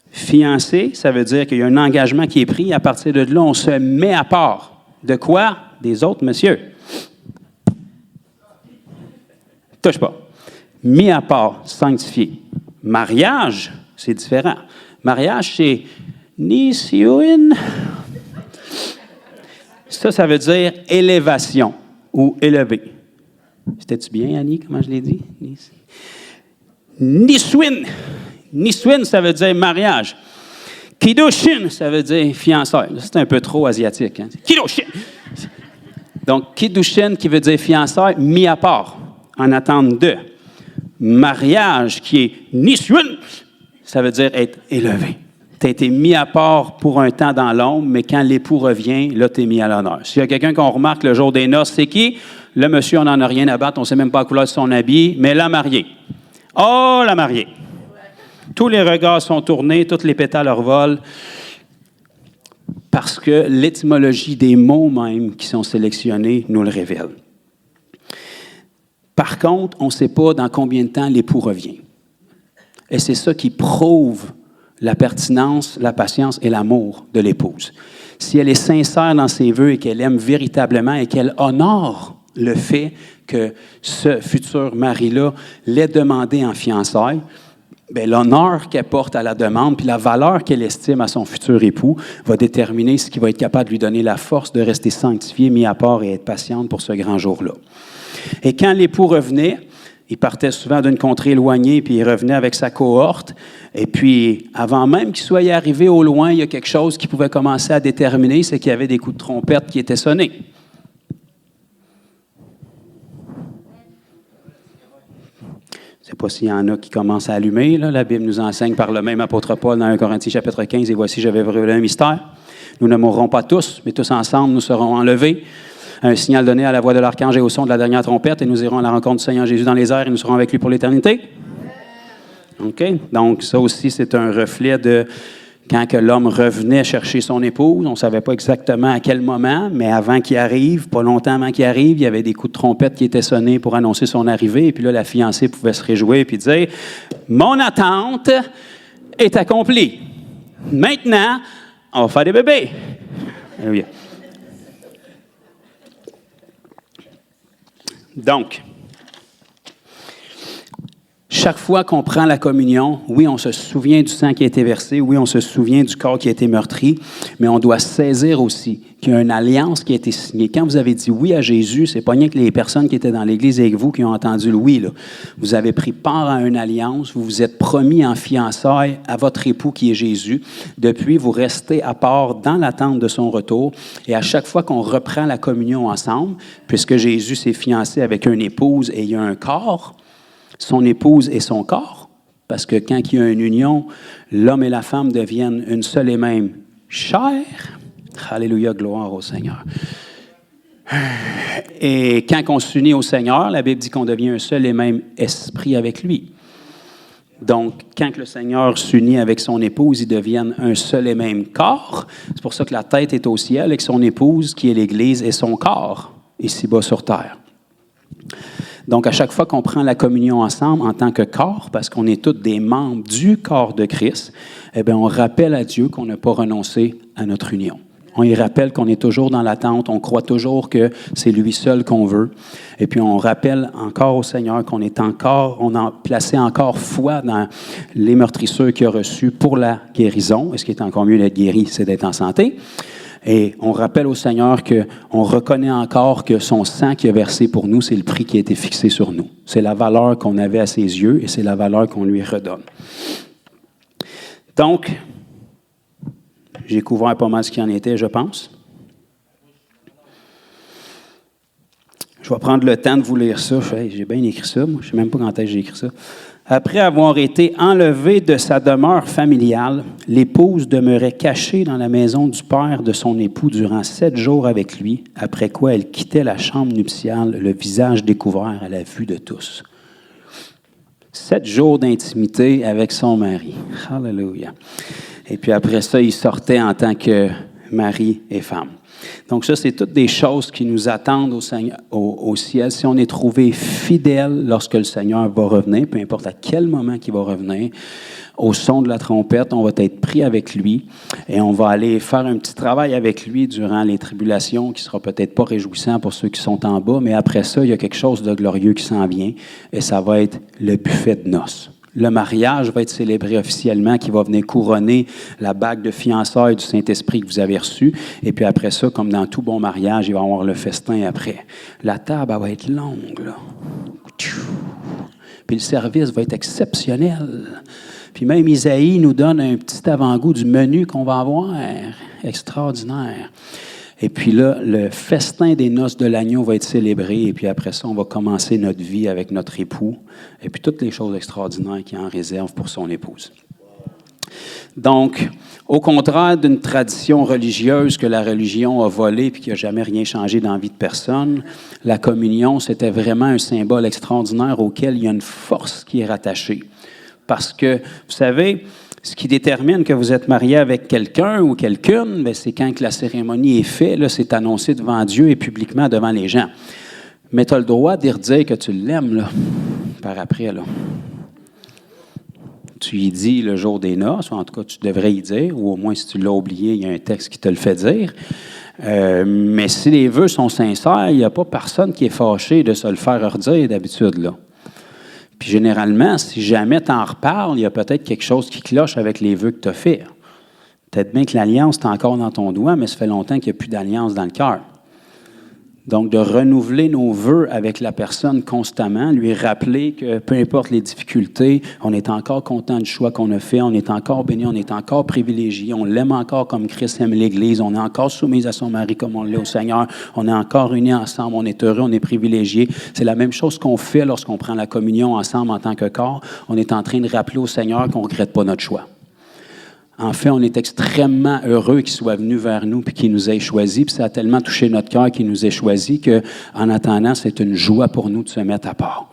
Fiancé, ça veut dire qu'il y a un engagement qui est pris. À partir de là, on se met à part. De quoi? Des autres, monsieur. Touche pas. mis à part, sanctifié. Mariage, c'est différent. Mariage, c'est Nisiouin. Ça veut dire élévation ou élevé. C'était-tu bien, Annie, comment je l'ai dit? Nisouin. Nisouin, ça veut dire mariage. Kiddushin, ça veut dire fiançailles. C'est un peu trop asiatique. Hein? Kiddushin. Donc, Kiddushin, qui veut dire fiançailles, mis à part, en attente de. Mariage, qui est Nisuin, ça veut dire être élevé. Tu as été mis à part pour un temps dans l'ombre, mais quand l'époux revient, là, tu es mis à l'honneur. S'il y a quelqu'un qu'on remarque le jour des noces, c'est qui? Le monsieur, on n'en a rien à battre, on ne sait même pas la couleur de son habit, mais la mariée. Oh, la mariée! Tous les regards sont tournés, tous les pétales revolent, parce que l'étymologie des mots même qui sont sélectionnés nous le révèle. Par contre, on ne sait pas dans combien de temps l'époux revient. Et c'est ça qui prouve la pertinence, la patience et l'amour de l'épouse. Si elle est sincère dans ses vœux et qu'elle aime véritablement et qu'elle honore le fait que ce futur mari-là l'ait demandé en fiançailles, bien, l'honneur qu'elle porte à la demande puis la valeur qu'elle estime à son futur époux va déterminer ce qui va être capable de lui donner la force de rester sanctifié, mis à part et être patiente pour ce grand jour-là. Et quand l'époux revenait, il partait souvent d'une contrée éloignée, puis il revenait avec sa cohorte. Et puis, avant même qu'il soit arrivé au loin, il y a quelque chose qui pouvait commencer à déterminer, c'est qu'il y avait des coups de trompette qui étaient sonnés. Je ne sais pas s'il y en a qui commencent à allumer. Là. La Bible nous enseigne par le même apôtre Paul dans 1 Corinthiens chapitre 15, « Et voici, je vais vous révéler un mystère. Nous ne mourrons pas tous, mais tous ensemble, nous serons enlevés. Un signal donné à la voix de l'archange et au son de la dernière trompette, et nous irons à la rencontre du Seigneur Jésus dans les airs, et nous serons avec lui pour l'éternité. » OK? Donc, ça aussi, c'est un reflet de quand que l'homme revenait chercher son épouse. On ne savait pas exactement à quel moment, mais avant qu'il arrive, pas longtemps avant qu'il arrive, il y avait des coups de trompette qui étaient sonnés pour annoncer son arrivée. Et puis là, la fiancée pouvait se réjouir et dire « Mon attente est accomplie. Maintenant, on va faire des bébés. » Alléluia. Donc, chaque fois qu'on prend la communion, oui, on se souvient du sang qui a été versé, oui, on se souvient du corps qui a été meurtri, mais on doit saisir aussi qu'il y a une alliance qui a été signée. Quand vous avez dit oui à Jésus, c'est pas rien que les personnes qui étaient dans l'Église avec vous qui ont entendu le oui, là. Vous avez pris part à une alliance, vous vous êtes promis en fiançailles à votre époux qui est Jésus. Depuis, vous restez à part dans l'attente de son retour. Et à chaque fois qu'on reprend la communion ensemble, puisque Jésus s'est fiancé avec une épouse et il y a un corps, son épouse et son corps, parce que quand il y a une union, l'homme et la femme deviennent une seule et même chair. Alléluia, gloire au Seigneur. Et quand on s'unit au Seigneur, la Bible dit qu'on devient un seul et même esprit avec lui. Donc, quand le Seigneur s'unit avec son épouse, ils deviennent un seul et même corps. C'est pour ça que la tête est au ciel et que son épouse, qui est l'Église, est son corps, ici-bas sur terre. Donc, à chaque fois qu'on prend la communion ensemble en tant que corps, parce qu'on est tous des membres du corps de Christ, eh bien, on rappelle à Dieu qu'on n'a pas renoncé à notre union. On y rappelle qu'on est toujours dans l'attente, on croit toujours que c'est lui seul qu'on veut. Et puis, on rappelle encore au Seigneur qu'on est encore, on a placé encore foi dans les meurtrissures qu'il a reçues pour la guérison. Et ce qui est encore mieux d'être guéri, c'est d'être en santé. Et on rappelle au Seigneur qu'on reconnaît encore que son sang qui a versé pour nous, c'est le prix qui a été fixé sur nous. C'est la valeur qu'on avait à ses yeux et c'est la valeur qu'on lui redonne. Donc, j'ai couvert pas mal ce qu'il en était, je pense. Je vais prendre le temps de vous lire ça. J'ai bien écrit ça, moi. Je ne sais même pas quand est-ce que j'ai écrit ça. Après avoir été enlevée de sa demeure familiale, l'épouse demeurait cachée dans la maison du père de son époux durant 7 jours avec lui, après quoi elle quittait la chambre nuptiale, le visage découvert à la vue de tous. 7 jours d'intimité avec son mari. Alléluia. Et puis après ça, il sortait en tant que mari et femme. Donc ça, c'est toutes des choses qui nous attendent au ciel. Si on est trouvé fidèle lorsque le Seigneur va revenir, peu importe à quel moment il va revenir, au son de la trompette, on va être pris avec lui et on va aller faire un petit travail avec lui durant les tribulations qui ne sera peut-être pas réjouissant pour ceux qui sont en bas, mais après ça, il y a quelque chose de glorieux qui s'en vient et ça va être le buffet de noces. Le mariage va être célébré officiellement, qui va venir couronner la bague de fiançailles du Saint-Esprit que vous avez reçue. Et puis après ça, comme dans tout bon mariage, il va y avoir le festin après. La table, elle va être longue, là. Puis le service va être exceptionnel. Puis même Isaïe nous donne un petit avant-goût du menu qu'on va avoir. Extraordinaire. Et puis là, le festin des noces de l'agneau va être célébré. Et puis après ça, on va commencer notre vie avec notre époux. Et puis toutes les choses extraordinaires qu'il en réserve pour son épouse. Donc, au contraire d'une tradition religieuse que la religion a volée puis qui n'a jamais rien changé dans la vie de personne, la communion, c'était vraiment un symbole extraordinaire auquel il y a une force qui est rattachée. Parce que, vous savez, ce qui détermine que vous êtes marié avec quelqu'un ou quelqu'une, bien, c'est quand que la cérémonie est faite, là, c'est annoncé devant Dieu et publiquement devant les gens. Mais tu as le droit d'y redire que tu l'aimes, là, par après, là. Tu y dis le jour des noces, ou en tout cas, tu devrais y dire, ou au moins, si tu l'as oublié, il y a un texte qui te le fait dire. Mais si les vœux sont sincères, il n'y a pas personne qui est fâché de se le faire redire d'habitude, là. Puis généralement, si jamais tu en reparles, il y a peut-être quelque chose qui cloche avec les vœux que tu as faits. Peut-être bien que l'alliance est encore dans ton doigt, mais ça fait longtemps qu'il n'y a plus d'alliance dans le cœur. Donc, de renouveler nos vœux avec la personne constamment, lui rappeler que peu importe les difficultés, on est encore content du choix qu'on a fait, on est encore béni, on est encore privilégié, on l'aime encore comme Christ aime l'Église, on est encore soumis à son mari comme on l'est au Seigneur, on est encore unis ensemble, on est heureux, on est privilégié. C'est la même chose qu'on fait lorsqu'on prend la communion ensemble en tant que corps. On est en train de rappeler au Seigneur qu'on ne regrette pas notre choix. En fait, on est extrêmement heureux qu'il soit venu vers nous et qu'il nous ait choisis. Puis ça a tellement touché notre cœur qu'il nous ait choisis qu'en attendant, c'est une joie pour nous de se mettre à part.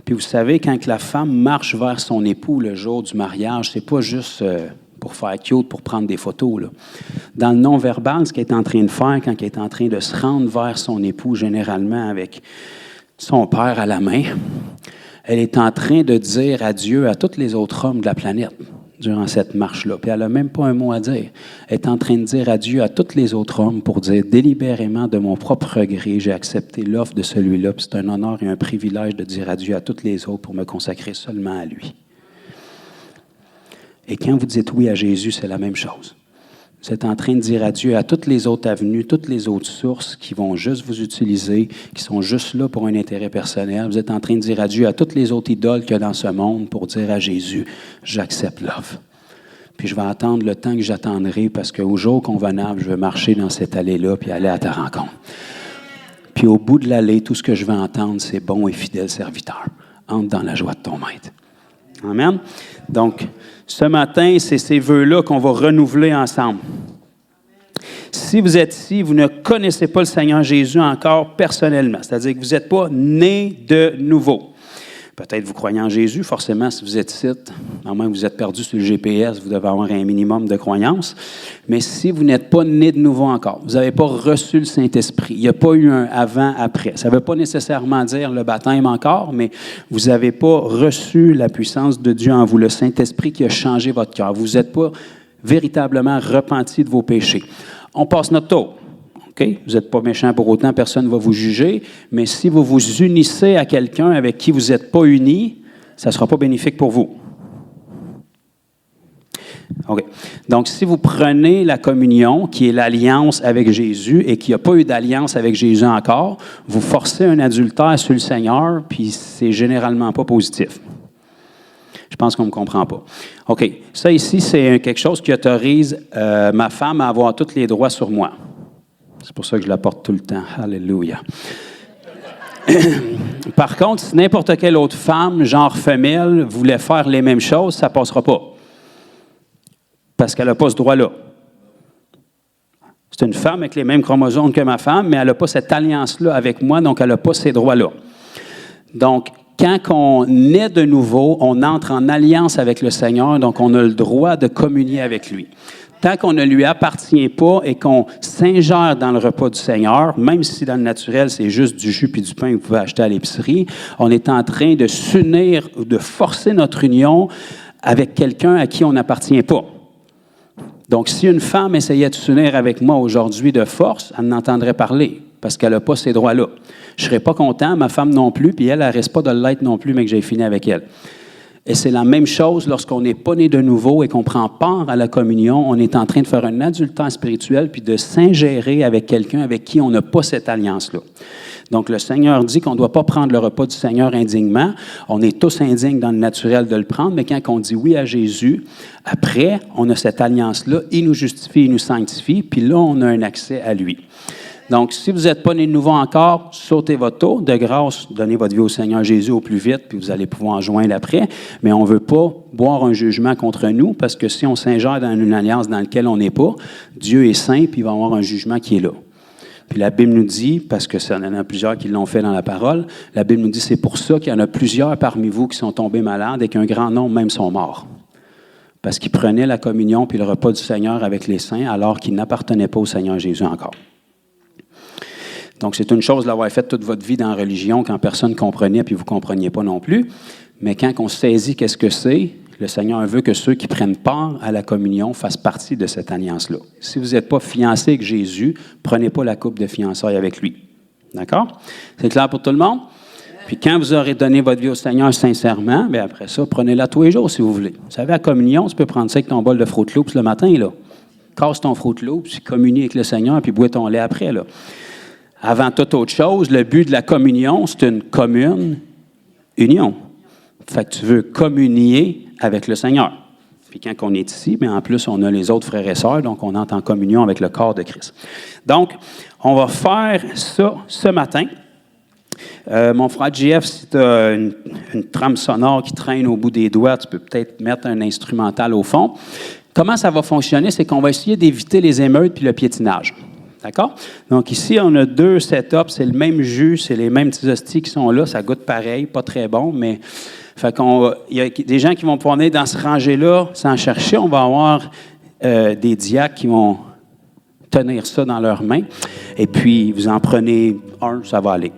Puis vous savez, quand la femme marche vers son époux le jour du mariage, c'est pas juste pour faire cute, pour prendre des photos, là. Dans le non-verbal, ce qu'elle est en train de faire quand elle est en train de se rendre vers son époux, généralement avec son père à la main, elle est en train de dire adieu à tous les autres hommes de la planète durant cette marche-là. Puis elle n'a même pas un mot à dire. Elle est en train de dire adieu à tous les autres hommes pour dire délibérément de mon propre gré, j'ai accepté l'offre de celui-là. Puis c'est un honneur et un privilège de dire adieu à tous les autres pour me consacrer seulement à lui. Et quand vous dites oui à Jésus, c'est la même chose. Vous êtes en train de dire adieu à toutes les autres avenues, toutes les autres sources qui vont juste vous utiliser, qui sont juste là pour un intérêt personnel. Vous êtes en train de dire adieu à toutes les autres idoles qu'il y a dans ce monde pour dire à Jésus, j'accepte l'offre. Puis je vais attendre le temps que j'attendrai parce qu'au jour convenable, je vais marcher dans cette allée-là puis aller à ta rencontre. Puis au bout de l'allée, tout ce que je vais entendre, c'est bon et fidèle serviteur. Entre dans la joie de ton maître. Amen. Donc, ce matin, c'est ces vœux-là qu'on va renouveler ensemble. Si vous êtes ici, vous ne connaissez pas le Seigneur Jésus encore personnellement, c'est-à-dire que vous n'êtes pas né de nouveau. Peut-être vous croyez en Jésus, forcément, si vous êtes ici, à moins que vous êtes perdu sur le GPS, vous devez avoir un minimum de croyance. Mais si vous n'êtes pas né de nouveau encore, vous n'avez pas reçu le Saint-Esprit, il n'y a pas eu un avant-après. Ça ne veut pas nécessairement dire le baptême encore, mais vous n'avez pas reçu la puissance de Dieu en vous, le Saint-Esprit qui a changé votre cœur. Vous n'êtes pas véritablement repenti de vos péchés. On passe notre tour. Okay? Vous n'êtes pas méchant pour autant, personne ne va vous juger, mais si vous vous unissez à quelqu'un avec qui vous n'êtes pas unis, ça ne sera pas bénéfique pour vous. OK. Donc, si vous prenez la communion, qui est l'alliance avec Jésus, et qu'il n'y a pas eu d'alliance avec Jésus encore, vous forcez un adultère sur le Seigneur, puis c'est généralement pas positif. Je pense qu'on ne me comprend pas. OK. Ça ici, c'est quelque chose qui autorise ma femme à avoir tous les droits sur moi. C'est pour ça que je la porte tout le temps. Alléluia. Par contre, si n'importe quelle autre femme, genre femelle, voulait faire les mêmes choses, ça ne passera pas. Parce qu'elle n'a pas ce droit-là. C'est une femme avec les mêmes chromosomes que ma femme, mais elle n'a pas cette alliance-là avec moi, donc elle n'a pas ces droits-là. Donc, quand on naît de nouveau, on entre en alliance avec le Seigneur, donc on a le droit de communier avec lui. Tant qu'on ne lui appartient pas et qu'on s'ingère dans le repas du Seigneur, même si dans le naturel, c'est juste du jus et du pain que vous pouvez acheter à l'épicerie, on est en train de s'unir, de forcer notre union avec quelqu'un à qui on n'appartient pas. Donc, si une femme essayait de s'unir avec moi aujourd'hui de force, elle n'entendrait parler parce qu'elle n'a pas ces droits-là. Je ne serais pas content, ma femme non plus, puis elle ne reste pas de l'être non plus, mais que j'ai fini avec elle. Et c'est la même chose lorsqu'on n'est pas né de nouveau et qu'on prend part à la communion. On est en train de faire un adultère spirituel puis de s'ingérer avec quelqu'un avec qui on n'a pas cette alliance-là. Donc, le Seigneur dit qu'on ne doit pas prendre le repas du Seigneur indignement. On est tous indignes dans le naturel de le prendre, mais quand on dit oui à Jésus, après, on a cette alliance-là. Il nous justifie, il nous sanctifie, puis là, on a un accès à lui. Donc, si vous n'êtes pas né de nouveau encore, sautez votre tour. De grâce, donnez votre vie au Seigneur Jésus au plus vite, puis vous allez pouvoir en joindre après. Mais on ne veut pas boire un jugement contre nous, parce que si on s'ingère dans une alliance dans laquelle on n'est pas, Dieu est saint, puis il va y avoir un jugement qui est là. Puis la Bible nous dit, parce que ça en a plusieurs qui l'ont fait dans la parole, la Bible nous dit c'est pour ça qu'il y en a plusieurs parmi vous qui sont tombés malades et qu'un grand nombre même sont morts. Parce qu'ils prenaient la communion puis le repas du Seigneur avec les saints alors qu'ils n'appartenaient pas au Seigneur Jésus encore. Donc, c'est une chose d'avoir fait toute votre vie dans la religion quand personne ne comprenait puis vous ne compreniez pas non plus. Mais quand on saisit qu'est-ce que c'est, le Seigneur veut que ceux qui prennent part à la communion fassent partie de cette alliance-là. Si vous n'êtes pas fiancé avec Jésus, prenez pas la coupe de fiançailles avec lui. D'accord? C'est clair pour tout le monde? Puis quand vous aurez donné votre vie au Seigneur sincèrement, bien après ça, prenez-la tous les jours si vous voulez. Vous savez, à la communion, tu peux prendre ça avec ton bol de Fruit Loops le matin, là. Casse ton Fruit Loops, puis communie avec le Seigneur, puis bois ton lait après, là. Avant toute autre chose, le but de la communion, c'est une commune union. Fait que tu veux communier avec le Seigneur. Puis quand on est ici, bien en plus, on a les autres frères et sœurs, donc on entre en communion avec le corps de Christ. Donc, on va faire ça ce matin. Mon frère JF, si tu as une trame sonore qui traîne au bout des doigts, tu peux peut-être mettre un instrumental au fond. Comment ça va fonctionner? C'est qu'on va essayer d'éviter les émeutes puis le piétinage. D'accord? Donc ici, on a 2 setups, c'est le même jus, c'est les mêmes petits hosties qui sont là, ça goûte pareil, pas très bon, mais il y a des gens qui vont pouvoir venir dans ce rangée-là sans chercher. On va avoir des diacres qui vont tenir ça dans leurs mains. Et puis, vous en prenez un, ça va aller.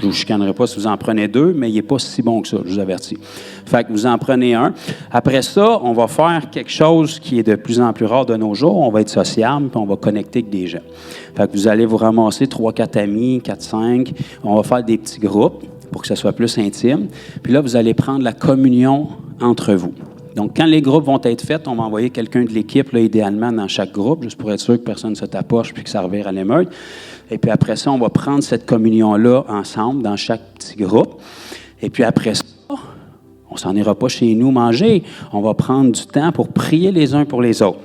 Je ne vous chicanerai pas si vous en prenez 2, mais il n'est pas si bon que ça, je vous avertis. Fait que vous en prenez un. Après ça, on va faire quelque chose qui est de plus en plus rare de nos jours. On va être sociable, puis on va connecter avec des gens. Fait que vous allez vous ramasser 3-4 amis, 4-5. On va faire des petits groupes pour que ça soit plus intime. Puis là, vous allez prendre la communion entre vous. Donc, quand les groupes vont être faits, on va envoyer quelqu'un de l'équipe, là, idéalement, dans chaque groupe, juste pour être sûr que personne ne se tapoche puis que ça revire à l'émeute. Et puis après ça, on va prendre cette communion-là ensemble dans chaque petit groupe. Et puis après ça, on s'en ira pas chez nous manger. On va prendre du temps pour prier les uns pour les autres.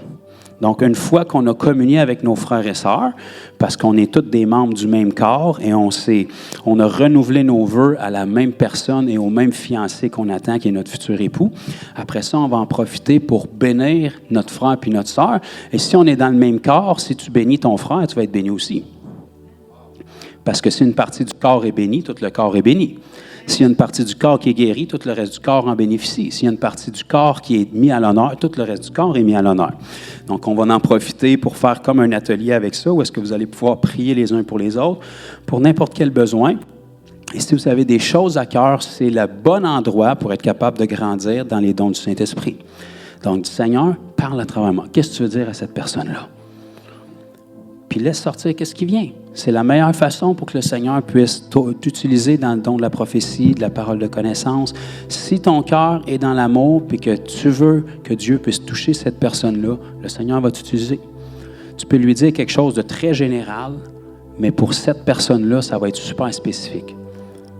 Donc, une fois qu'on a communié avec nos frères et sœurs, parce qu'on est tous des membres du même corps et on a renouvelé nos vœux à la même personne et au même fiancé qu'on attend, qui est notre futur époux, après ça, on va en profiter pour bénir notre frère puis notre sœur. Et si on est dans le même corps, si tu bénis ton frère, tu vas être béni aussi. Parce que si une partie du corps est bénie, tout le corps est béni. S'il y a une partie du corps qui est guérie, tout le reste du corps en bénéficie. S'il y a une partie du corps qui est mis à l'honneur, tout le reste du corps est mis à l'honneur. Donc, on va en profiter pour faire comme un atelier avec ça, où est-ce que vous allez pouvoir prier les uns pour les autres, pour n'importe quel besoin. Et si vous avez des choses à cœur, c'est le bon endroit pour être capable de grandir dans les dons du Saint-Esprit. Donc, Seigneur, parle à travers moi. Qu'est-ce que tu veux dire à cette personne-là? Puis laisse sortir qu'est-ce qui vient. C'est la meilleure façon pour que le Seigneur puisse t'utiliser dans le don de la prophétie, de la parole de connaissance. Si ton cœur est dans l'amour et que tu veux que Dieu puisse toucher cette personne-là, le Seigneur va t'utiliser. Tu peux lui dire quelque chose de très général, mais pour cette personne-là, ça va être super spécifique.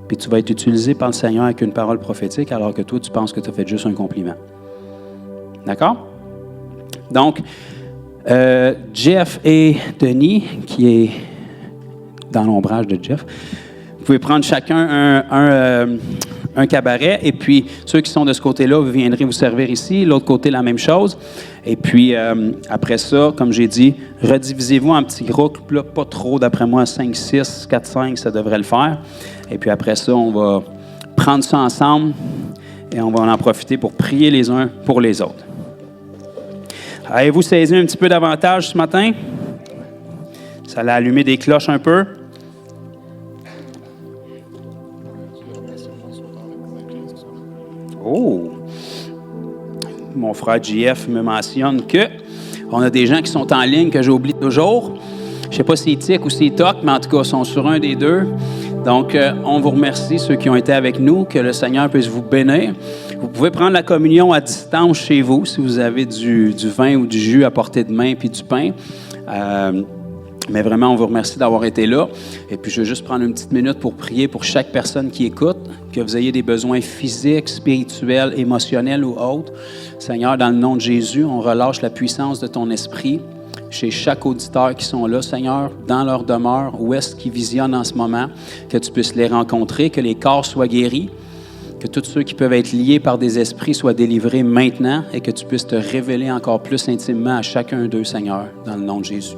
Puis tu vas être utilisé par le Seigneur avec une parole prophétique alors que toi, tu penses que tu as fait juste un compliment. D'accord? Donc, Jeff et Denis, qui est dans l'ombrage de Jeff, vous pouvez prendre chacun un cabaret, et puis ceux qui sont de ce côté-là, vous viendrez vous servir ici, l'autre côté, la même chose. Et puis, après ça, comme j'ai dit, redivisez-vous en petits groupes, là, pas trop, d'après moi, 5, 6, 4, 5, ça devrait le faire. Et puis après ça, on va prendre ça ensemble et on va en profiter pour prier les uns pour les autres. Avez-vous saisi un petit peu davantage ce matin? Ça allait allumer des cloches un peu. Oh! Mon frère JF me mentionne que on a des gens qui sont en ligne que j'oublie toujours. Je ne sais pas si c'est TIC ou si c'est TOC, mais en tout cas, ils sont sur un des deux. Donc, on vous remercie, ceux qui ont été avec nous, que le Seigneur puisse vous bénir. Vous pouvez prendre la communion à distance chez vous, si vous avez du vin ou du jus à portée de main, puis du pain. Mais vraiment, on vous remercie d'avoir été là. Et puis, je veux juste prendre une petite minute pour prier pour chaque personne qui écoute, que vous ayez des besoins physiques, spirituels, émotionnels ou autres. Seigneur, dans le nom de Jésus, on relâche la puissance de ton esprit chez chaque auditeur qui sont là, Seigneur, dans leur demeure, où est-ce qu'ils visionnent en ce moment, que tu puisses les rencontrer, que les corps soient guéris, que tous ceux qui peuvent être liés par des esprits soient délivrés maintenant et que tu puisses te révéler encore plus intimement à chacun d'eux, Seigneur, dans le nom de Jésus.